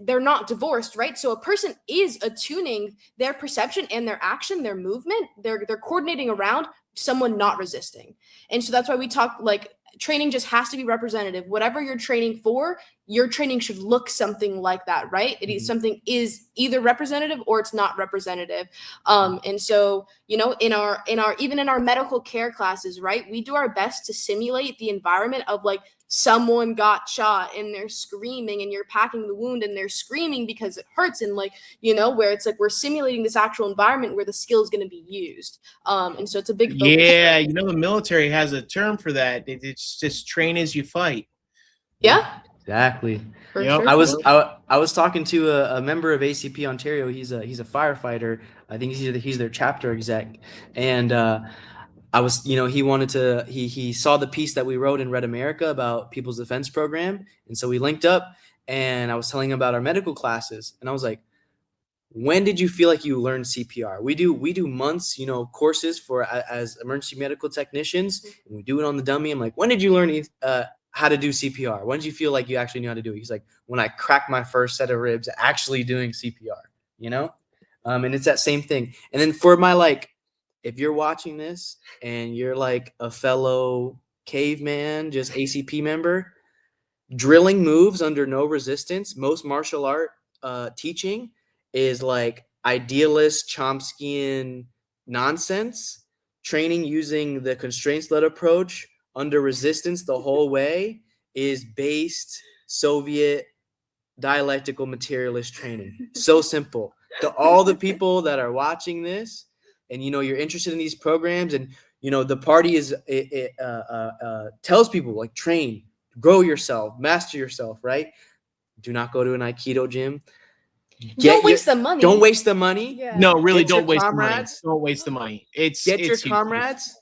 they're not divorced, right? So a person is attuning their perception and their action, their movement, they're coordinating around someone not resisting. And so that's why we talk like training just has to be representative. Whatever you're training for, your training should look something like that, right? It is something is either representative or it's not representative. And so, in our even in our medical care classes, right, we do our best to simulate the environment of like someone got shot and they're screaming, and you're packing the wound and they're screaming because it hurts, and like, where it's like we're simulating this actual environment where the skill is going to be used. And so it's a big focus. Yeah, the military has a term for that. It's just train as you fight. Yeah. Exactly. For sure. I was talking to a member of ACP Ontario. He's a firefighter. I think he's their chapter exec, and I was, he saw the piece that we wrote in Red America about People's Defense Program, and so we linked up, and I was telling him about our medical classes, and I was like, when did you feel like you learned CPR? We do months, courses for as emergency medical technicians, and we do it on the dummy. I'm like, when did you learn how to do CPR? When did you feel like you actually knew how to do it? He's like, when I cracked my first set of ribs actually doing CPR, and it's that same thing. And then for my, like, if you're watching this and you're like a fellow caveman, just ACP member, drilling moves under no resistance, most martial art teaching is like idealist Chomskyan nonsense. Training using the constraints-led approach under resistance the whole way is based Soviet dialectical materialist training. So simple. To all the people that are watching this, and you're interested in these programs, and the party tells people like train, grow yourself, master yourself, right? Do not go to an Aikido gym. Don't waste the money. Don't waste the money. Yeah. No, really, Get your don't waste the money. comrades. Don't waste the money. Get your comrades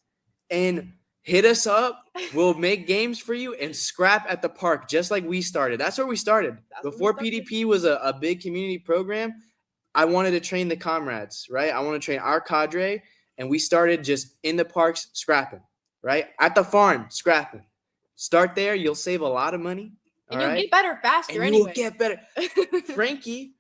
and hit us up. We'll make games for you and scrap at the park, just like we started. That's where we started. Before PDP was a big community program, I wanted to train the comrades, right? I want to train our cadre, and we started just in the parks scrapping, right? At the farm, scrapping. Start there. You'll save a lot of money. And you'll get better faster anyway. You'll get better. Frankie,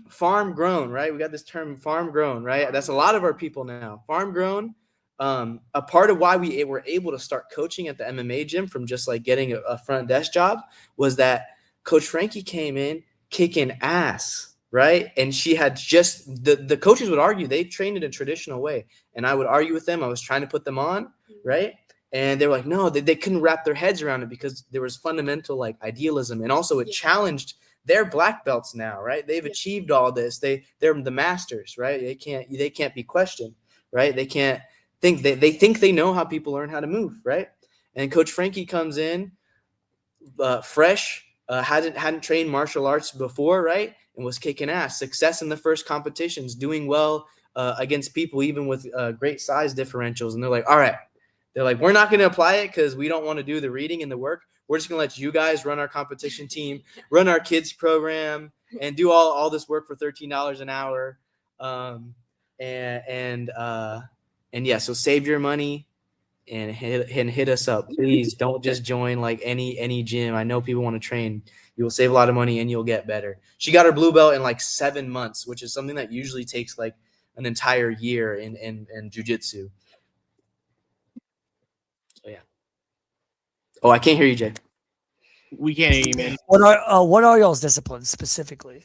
farm grown, right? We got this term farm grown, right? That's a lot of our people now. Farm grown. A part of why we were able to start coaching at the MMA gym from just like getting a front desk job was that Coach Frankie came in kicking ass, right? And she had just the coaches would argue they trained in a traditional way, and I would argue with them. I was trying to put them on, right? And they were like, no, they couldn't wrap their heads around it because there was fundamental like idealism, and also it challenged their black belts now, right? They've achieved all this. They're the masters, right? They can't be questioned, right? They can't think they think they know how people learn how to move, right? And Coach Frankie comes in fresh, hadn't trained martial arts before, right? And was kicking ass. Success in the first competitions, doing well against people even with great size differentials. And they're like, all right. They're like, we're not going to apply it because we don't want to do the reading and the work. We're just going to let you guys run our competition team, run our kids program, and do all this work for $13 an hour. And yeah, so save your money and hit us up. Please don't just join like any gym. I know people want to train. You will save a lot of money and you'll get better. She got her blue belt in like 7 months, which is something that usually takes like an entire year in jiu-jitsu. So yeah. Oh, I can't hear you, Jay. We can't hear you, man. What are y'all's disciplines specifically?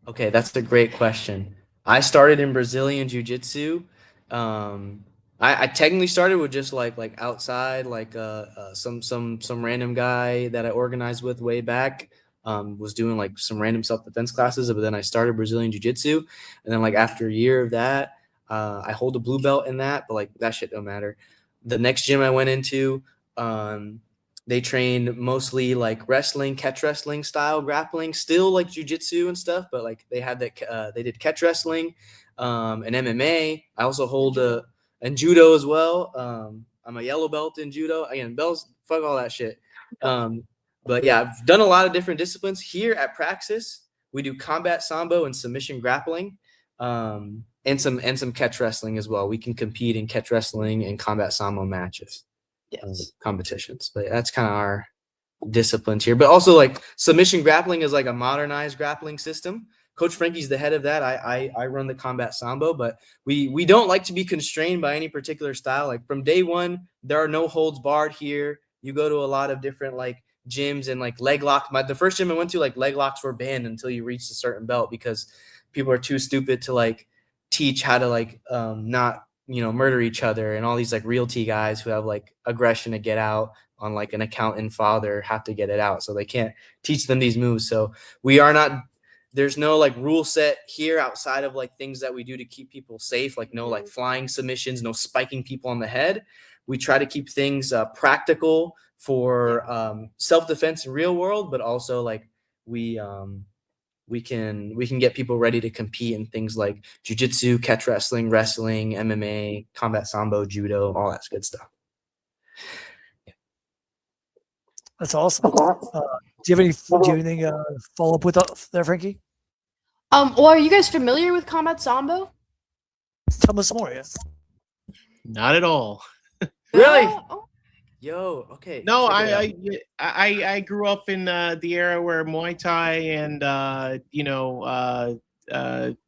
Okay, that's a great question. I started in Brazilian jiu-jitsu. I technically started with just like outside, like some random guy that I organized with way back. Was doing like some random self-defense classes, but then I started Brazilian jiu-jitsu, and then like after a year of that, I hold a blue belt in that, but like that shit don't matter. The next gym I went into, they trained mostly like wrestling, catch wrestling style grappling, still like jiu-jitsu and stuff, but like they had that they did catch wrestling, and MMA. I also hold and judo as well. I'm a yellow belt in judo. Again, belts, fuck all that shit. But yeah, I've done a lot of different disciplines. Here at Praxis, we do combat sambo and submission grappling, and some catch wrestling as well. We can compete in catch wrestling and combat sambo matches. Yes. Competitions, but that's kind of our disciplines here. But also like submission grappling is like a modernized grappling system. Coach Frankie's the head of that. I run the combat sambo, but we don't like to be constrained by any particular style. Like from day one, there are no holds barred here. You go to a lot of different like gyms and like leg lock. The first gym I went to, like leg locks were banned until you reached a certain belt because people are too stupid to like teach how to like not murder each other, and all these like realty guys who have like aggression to get out on like an accountant father have to get it out, so they can't teach them these moves. So there's no like rule set here outside of like things that we do to keep people safe, like no like flying submissions, no spiking people on the head. We try to keep things practical for self-defense in real world, but also like we can get people ready to compete in things like jiu-jitsu, catch wrestling, MMA, combat sambo, judo, all that good stuff. Yeah. That's awesome. Do you have anything follow up with there, Frankie? Well, are you guys familiar with combat sambo? Tell us some more. Yeah. Not at all. Really? Oh. Yo, okay. No, I grew up in the era where Muay Thai and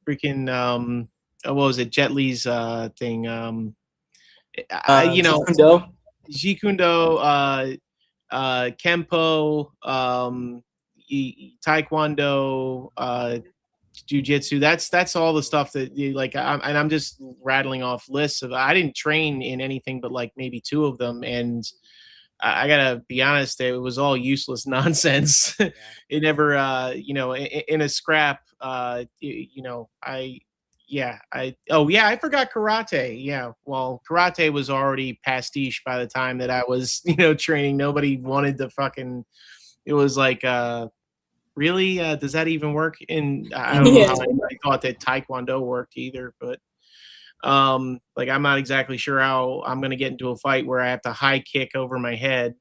freaking what was it, Jet Li's thing, Jeet Kune Do, Kempo, Taekwondo, Jiu-Jitsu. That's all the stuff that you like. I'm just rattling off lists of. I didn't train in anything but like maybe 2 of them, and I gotta be honest, it was all useless nonsense. Yeah. It never, in a scrap, I forgot karate. Yeah, well, karate was already pastiche by the time that I was, training. Nobody wanted to fucking. It was like, really, does that even work? I don't know how I thought that Taekwondo worked either, but. Like I'm not exactly sure how I'm gonna get into a fight where I have to high kick over my head.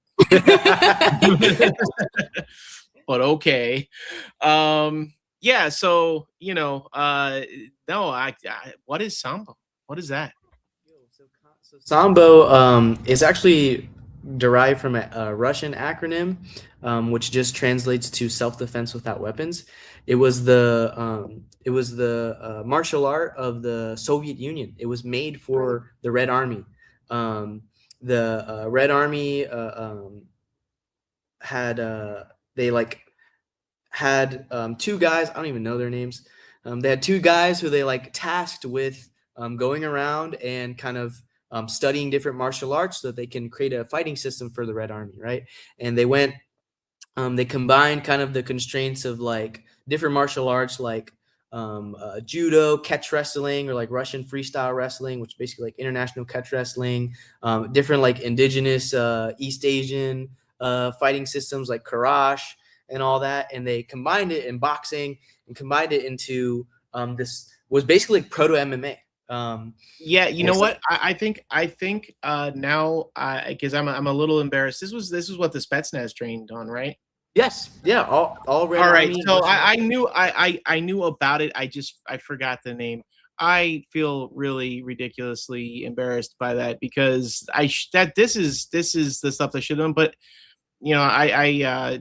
But okay. Yeah, so no, what is sambo? What is that? So sambo is actually derived from a Russian acronym, which just translates to self-defense without weapons. It was the martial art of the Soviet Union. It was made for the Red Army. The Red Army had 2 guys. I don't even know their names. They had 2 guys who they like tasked with going around and kind of studying different martial arts so that they can create a fighting system for the Red Army, right? And they went, they combined kind of the constraints of like different martial arts like judo, catch wrestling, or like Russian freestyle wrestling, which is basically like international catch wrestling, different like indigenous East Asian fighting systems like Karash and all that, and they combined it in boxing and combined it into this was basically like proto MMA. Yeah, you know what? I think now, because I'm a little embarrassed. This was what the Spetsnaz trained on, right? Yes, yeah, all Red All right. Army, So Russian I knew I knew about it. I forgot the name. I feel really ridiculously embarrassed by that because this is the stuff I should have done. But you know,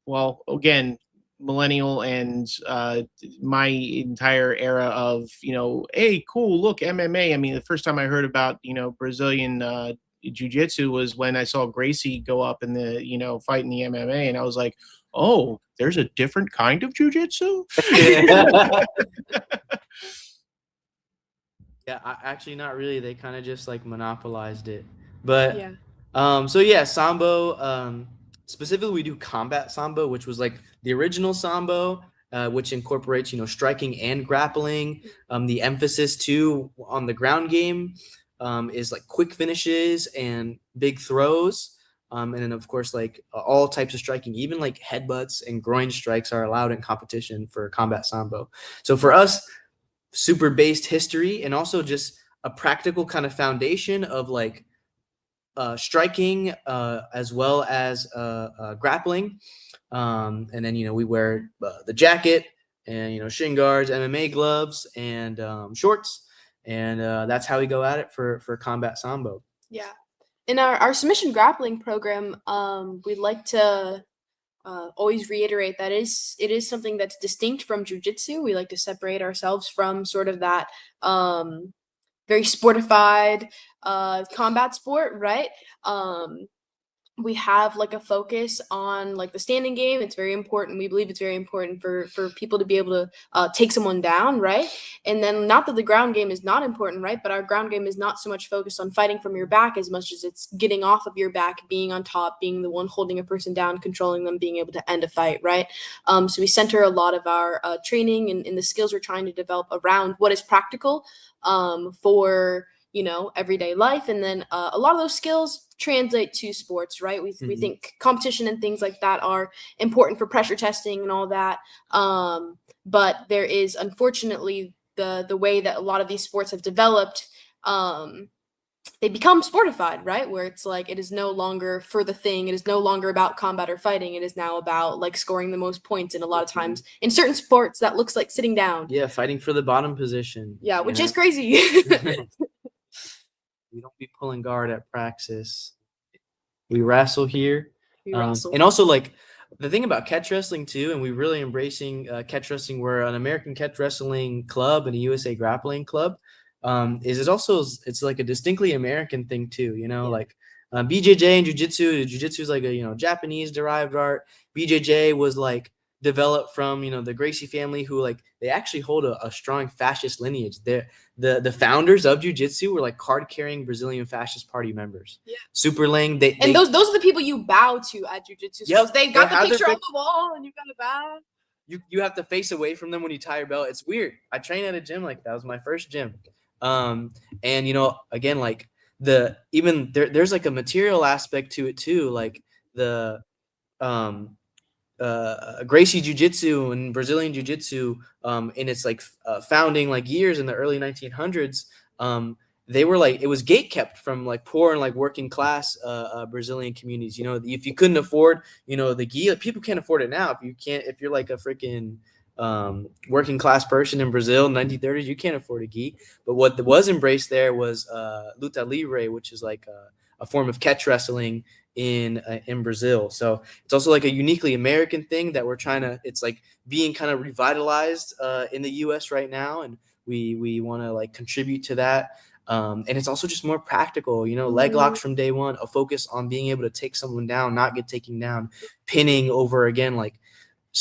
well, again, millennial and my entire era of, you know, hey, cool, look, MMA. I mean, the first time I heard about, you know, Brazilian jiu-jitsu was when I saw Gracie go up in the, you know, fight in the MMA, and I was like, oh, there's a different kind of jiu-jitsu. Yeah, actually not really. They kind of just like monopolized it. But Yeah. so yeah, Sambo, specifically we do combat Sambo, which was like the original Sambo, which incorporates, you know, striking and grappling. The emphasis too on the ground game is like quick finishes and big throws. And then of course, like all types of striking, even like headbutts and groin strikes are allowed in competition for combat Sambo. So for us, super based history and also just a practical kind of foundation of like striking as well as grappling. And then, you know, we wear the jacket and, you know, shin guards, MMA gloves, and shorts. And that's how we go at it for combat Sambo. Yeah. In our submission grappling program, we'd like to always reiterate that it is something that's distinct from jiu-jitsu. We like to separate ourselves from sort of that very sportified combat sport, right? We have like a focus on like the standing game. It's very important. We believe it's very important for people to be able to take someone down, right? And then not that the ground game is not important, right? But our ground game is not so much focused on fighting from your back as much as it's getting off of your back, being on top, being the one holding a person down, controlling them, being able to end a fight, right? So we center a lot of our training and the skills we're trying to develop around what is practical for, you know, everyday life. And then a lot of those skills translate to sports, right? We think competition and things like that are important for pressure testing and all that. But there is, unfortunately, the way that a lot of these sports have developed, they become sportified, right? Where it's like, it is no longer for the thing. It is no longer about combat or fighting. It is now about like scoring the most points. And a lot of times in certain sports that looks like sitting down. Yeah, fighting for the bottom position. Yeah, which is crazy. We don't be pulling guard at praxis. We wrestle here. Wrestle. And also, like, the thing about catch wrestling, too, and we're really embracing catch wrestling. We're an American catch wrestling club and a USA grappling club. It's like a distinctly American thing, too, you know? Like, BJJ and jiu-jitsu. Jiu-jitsu is like a, you know, Japanese-derived art. BJJ was, like, developed from, you know, the Gracie family, who like they actually hold a strong fascist lineage. The founders of jiu-jitsu were like card-carrying Brazilian fascist party members. Yeah. Super Lang. Those are the people you bow to at jiu-jitsu. Yep, they got the picture on the wall and you gotta bow. You have to face away from them when you tie your belt. It's weird. I train at a gym like that. It was my first gym. And you know, again, like there's like a material aspect to it too. Like the Gracie Jiu-Jitsu and Brazilian Jiu-Jitsu in its like founding like years in the early 1900s, they were like, it was gate kept from like poor and like working class Brazilian communities. You know, if you couldn't afford, you know, the gi, like, people can't afford it now. If you're like a freaking working class person in Brazil in the 1930s, you can't afford a gi. But what was embraced there was luta libre, which is like a form of catch wrestling in Brazil. So it's also like a uniquely American thing that we're trying to, it's like being kind of revitalized in the US right now. And we want to like contribute to that. And it's also just more practical, you know, leg locks from day one, a focus on being able to take someone down, not get taken down, pinning over again, like,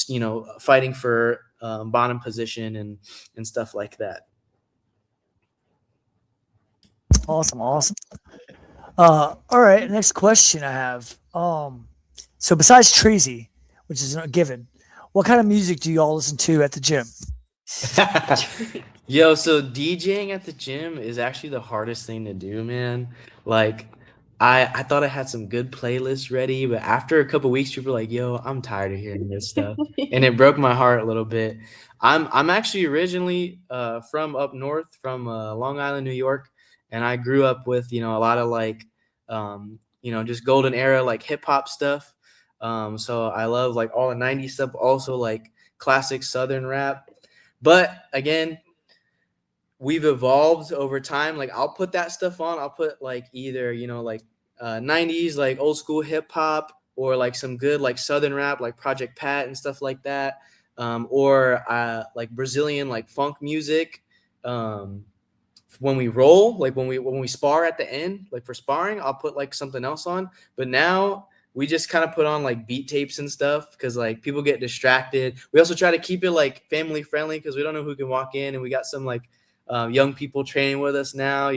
you know, fighting for bottom position and stuff like that. Awesome. All right, next question I have. So besides Treasy, which is a given, what kind of music do you all listen to at the gym? Yo, so DJing at the gym is actually the hardest thing to do, man. Like, I thought I had some good playlists ready, but after a couple weeks, people were like, "Yo, I'm tired of hearing this stuff," and it broke my heart a little bit. I'm actually originally from up north, from Long Island, New York, and I grew up with a lot of like just golden era like hip hop stuff. So I love like all the '90s stuff, also like classic Southern rap. But again, we've evolved over time. Like I'll put that stuff on. I'll put like either, like 90s, like old school hip hop, or like some good like Southern rap, like Project Pat and stuff like that. Or like Brazilian, like funk music. When we roll, like when we spar at the end, like for sparring, I'll put like something else on. But now we just kind of put on like beat tapes and stuff because like people get distracted. We also try to keep it like family friendly because we don't know who can walk in, and we got some like young people training with us now,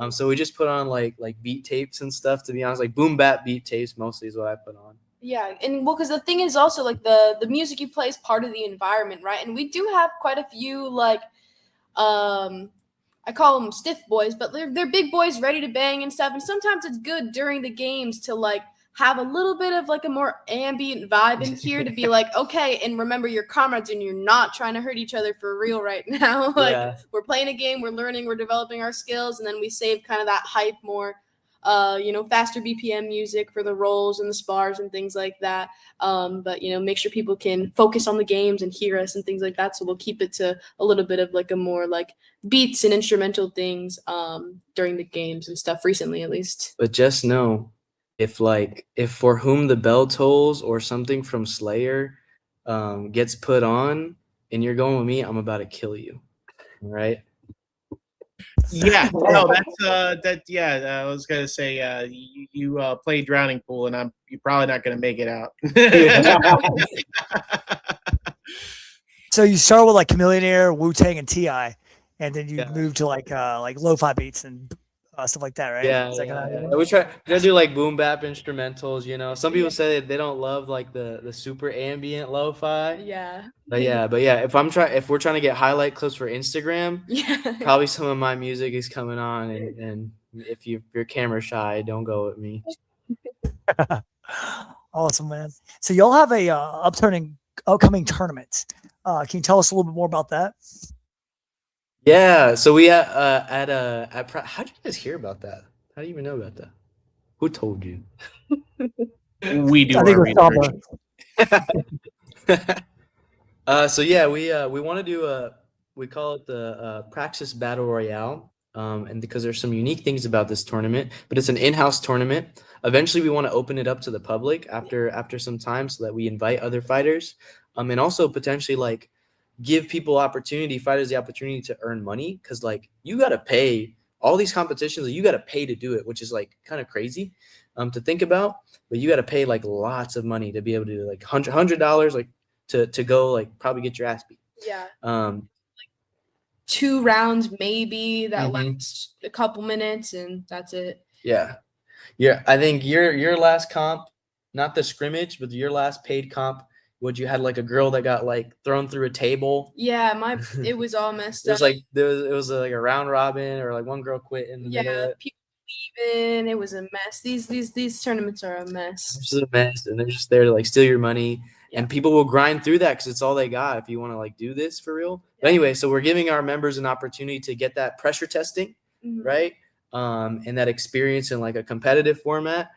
so we just put on like beat tapes and stuff. To be honest, like boom bap beat tapes mostly is what I put on. Yeah, and well, because the thing is also like the music you play is part of the environment, right? And we do have quite a few like I call them stiff boys, but they're big boys ready to bang and stuff. And sometimes it's good during the games to like have a little bit of like a more ambient vibe in here to be like, okay, and remember your comrades and you're not trying to hurt each other for real right now. Like we're playing a game, we're learning, we're developing our skills, and then we save kind of that hype more, faster BPM music for the rolls and the spars and things like that. But make sure people can focus on the games and hear us and things like that. So we'll keep it to a little bit of like a more like beats and instrumental things during the games and stuff recently, at least. But just know, if For Whom the Bell Tolls or something from Slayer gets put on and you're going with me, I'm about to kill you. All right? Yeah, no, that's that. Yeah, I was gonna say you play Drowning Pool, and you're probably not gonna make it out. So you start with like Chameleon Air, Wu-Tang, and T.I., and then you move to like lo-fi beats and stuff like that, right? Yeah. We try to do like boom bap instrumentals. Some people say they don't love like the super ambient lo-fi. Yeah. But yeah, if we're trying to get highlight clips for Instagram, probably some of my music is coming on, and if you're camera shy, don't go with me. Awesome, man. So y'all have a upcoming tournament. Can you tell us a little bit more about that? Yeah, so we how did you guys hear about that? How do you even know about that? Who told you? We do our research. So yeah, we want to do we call it the Praxis Battle Royale, and because there's some unique things about this tournament, but it's an in-house tournament. Eventually, we want to open it up to the public after some time, so that we invite other fighters, and also potentially like give fighters the opportunity to earn money, because like you got to pay all these competitions, you got to pay to do it, which is like kind of crazy to think about, but you got to pay like lots of money to be able to do like $100 like to go like probably get your ass beat. Yeah. Like 2 rounds maybe that lasts a couple minutes, and that's it. Yeah. I think your last comp, not the scrimmage, but your last paid comp, you had like a girl that got like thrown through a table. Yeah, it was all messed up. It was like a round robin, or like one girl quit in the middle of it. People leaving. It was a mess. These tournaments are a mess. It's just a mess, and they're just there to like steal your money. Yeah. And people will grind through that because it's all they got if you want to like do this for real. Yeah. But anyway, so we're giving our members an opportunity to get that pressure testing, right? And that experience in like a competitive format.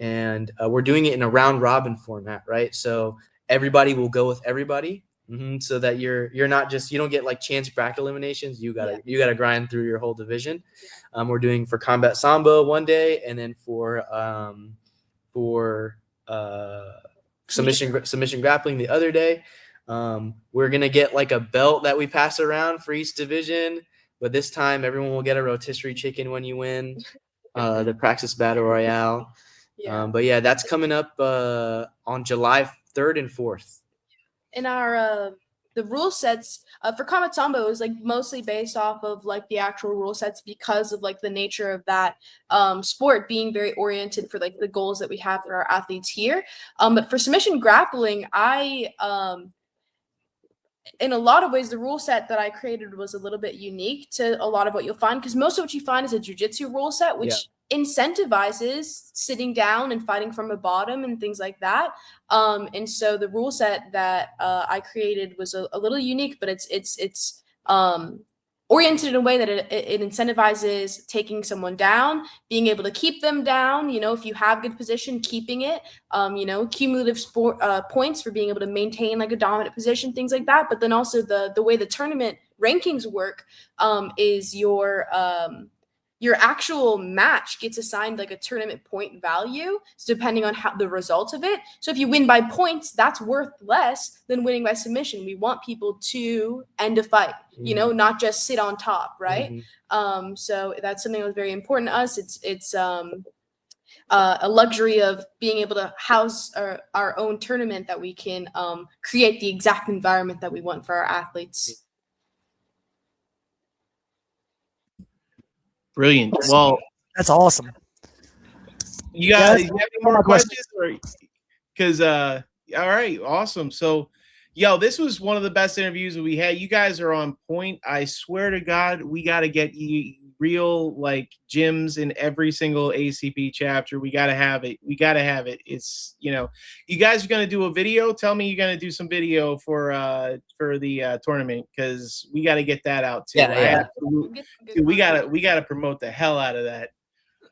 And we're doing it in a round robin format, right? So everybody will go with everybody, so that you're not just, you don't get like chance bracket eliminations. You gotta grind through your whole division. We're doing for combat sambo one day, and then for submission grappling the other day. We're gonna get like a belt that we pass around for each division, but this time everyone will get a rotisserie chicken when you win the Praxis Battle Royale. Yeah. But yeah, that's coming up on July 3rd and 4th. In our the rule sets for combat sambo is like mostly based off of like the actual rule sets, because of like the nature of that sport being very oriented for like the goals that we have for our athletes here. But for submission grappling, in a lot of ways, the rule set that I created was a little bit unique to a lot of what you'll find, because most of what you find is a jiu-jitsu rule set, which incentivizes sitting down and fighting from the bottom and things like that. And so the rule set that I created was a little unique, but it's oriented in a way that it incentivizes taking someone down, being able to keep them down. You know, if you have good position, keeping it. You know, cumulative points for being able to maintain like a dominant position, things like that. But then also the way the tournament rankings work is your actual match gets assigned like a tournament point value, so depending on how the result of it. So if you win by points, that's worth less than winning by submission. We want people to end a fight, you know, not just sit on top, right? So that's something that was very important to us. It's a luxury of being able to house our own tournament, that we can create the exact environment that we want for our athletes. Brilliant. Well, that's awesome. You guys, you have any more questions? Because all right, awesome. So, yo, this was one of the best interviews that we had. You guys are on point. I swear to God, we got to get you real like gyms in every single ACP chapter. We got to have it. We got to have it. It's, you know, you guys are going to do a video. Tell me you're going to do some video for the tournament, because we got to get that out too. Dude, we got to promote the hell out of that.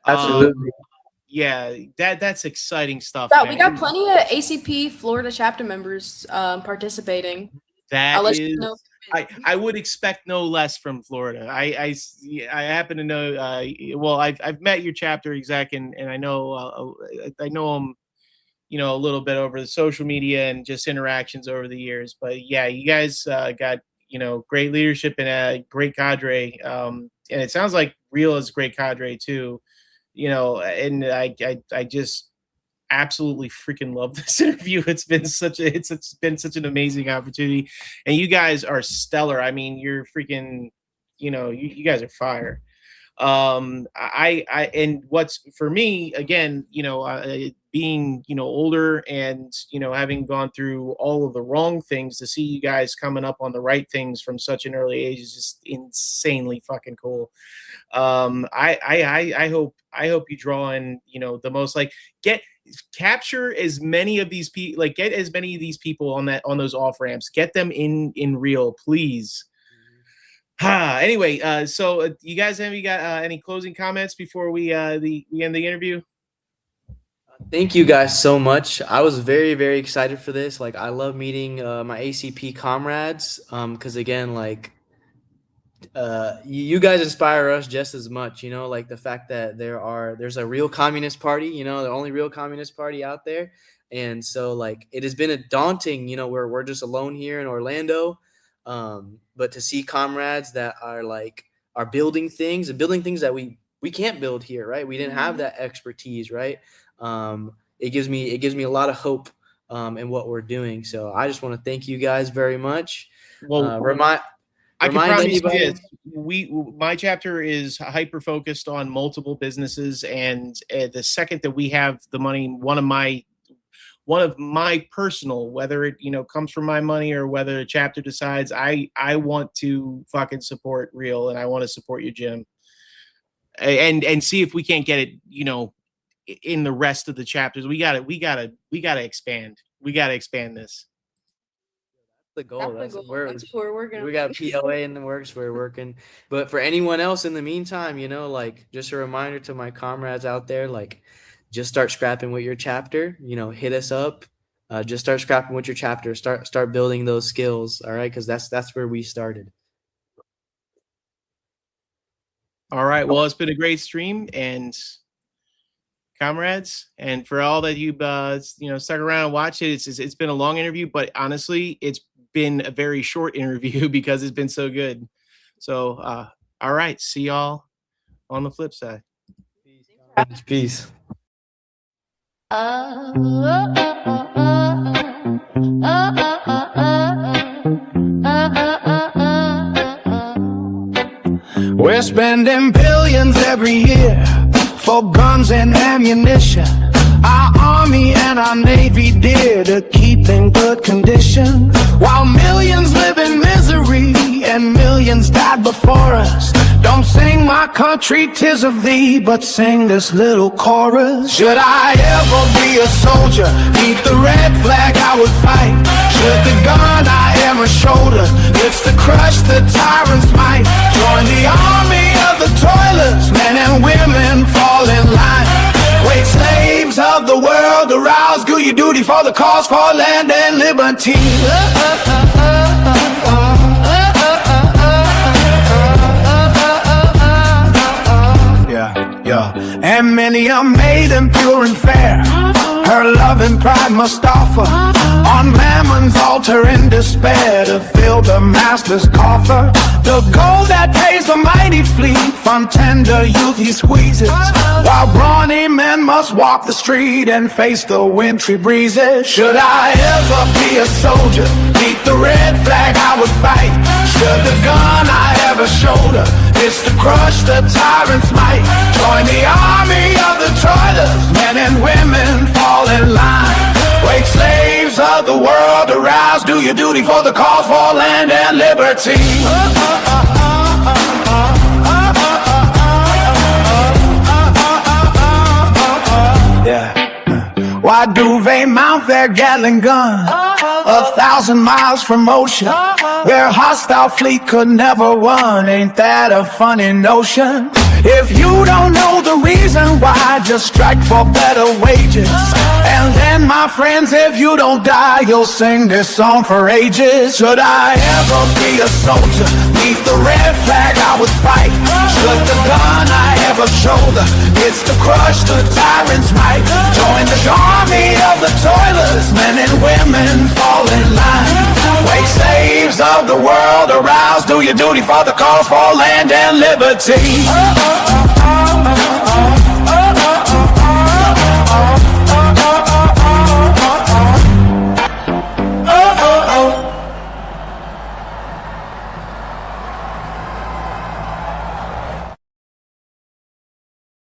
Absolutely. Yeah, that's exciting stuff. Yeah, we got plenty of ACP Florida chapter members participating. That is, I would expect no less from Florida. I happen to know. Well, I've met your chapter exec, and I know him, you know, a little bit over the social media and just interactions over the years. But yeah, you guys got, you know, great leadership and a great cadre. And it sounds like Real is a great cadre too. You know, and I just absolutely freaking love this interview. It's been such an amazing opportunity, and you guys are stellar. I mean, you're freaking, you know, you guys are fire. And what's for me, again, you know, being, you know, older and, you know, having gone through all of the wrong things, to see you guys coming up on the right things from such an early age is just insanely fucking cool. I hope you draw in, you know, the most, like, capture as many of these people, like get as many of these people on those off ramps, get them in Real, please. Anyway, so you guys have got any closing comments before we end the interview? Thank you guys so much. I was very, very excited for this. Like, I love meeting my ACP comrades, because again, like, you guys inspire us just as much, you know, like the fact that there's a real communist party, you know, the only real communist party out there. And so, like, it has been a daunting, you know, we're just alone here in Orlando. But to see comrades that are building things that we can't build here, right? We didn't have that expertise, right? It gives me a lot of hope in what we're doing. So I just want to thank you guys very much. Well, I can promise you this. My chapter is hyper focused on multiple businesses, and the second that we have the money, one of my personal, whether it, you know, comes from my money or whether a chapter decides, I want to fucking support Real, and I want to support your gym, and see if we can't get it, you know, in the rest of the chapters. We gotta expand. We gotta expand this. The goal. That's where we're working. We got PLA in the works. We're working. But for anyone else in the meantime, you know, like, just a reminder to my comrades out there, like, just start scrapping with your chapter. You know, hit us up. Just start scrapping with your chapter. Start building those skills. All right, because that's where we started. All right. Well, it's been a great stream, and comrades, and for all that you you know, stuck around and watched it. It's been a long interview, but honestly, it's been a very short interview because it's been so good. So, all right. See y'all on the flip side. Peace. We're spending billions every year for guns and ammunition. Our army and our navy dear to keep in good condition, while millions live in misery and millions died before us. Don't sing my country, 'tis of thee, but sing this little chorus. Should I ever be a soldier, beneath the red flag I would fight. Should the gun I ever shoulder, it's to crush the tyrant's might. Join the army of the toilers, men and women fall in line. Wait, slaves of the world, arouse, do your duty for the cause for land and liberty. Yeah. And many are maiden pure and fair, her love and pride must offer on Mammon's altar in despair to fill the master's coffer. The gold that pays the mighty fleet from tender youth he squeezes, while brawny men must walk the street and face the wintry breezes. Should I ever be a soldier, beneath the red flag I would fight. Should the gun I ever shoulder, it's to crush the tyrant's might. Join the army of the toilers, men and women fall in line. Wake, slaves of the world, arouse, do your duty for the cause for land and liberty. Yeah. Why do they mount their Gatling gun 1,000 miles from ocean, where a hostile fleet could never run? Ain't that a funny notion? If you don't know the reason why, just strike for better wages. And then, my friends, if you don't die, you'll sing this song for ages. Should I ever be a soldier, beneath the red flag I would fight. Should the gun I ever shoulder, it's to crush the tyrant's might. Join the army of the toilers, men and women fall in line. Wake, slaves of the world, arouse, do your duty for the cause for land and liberty.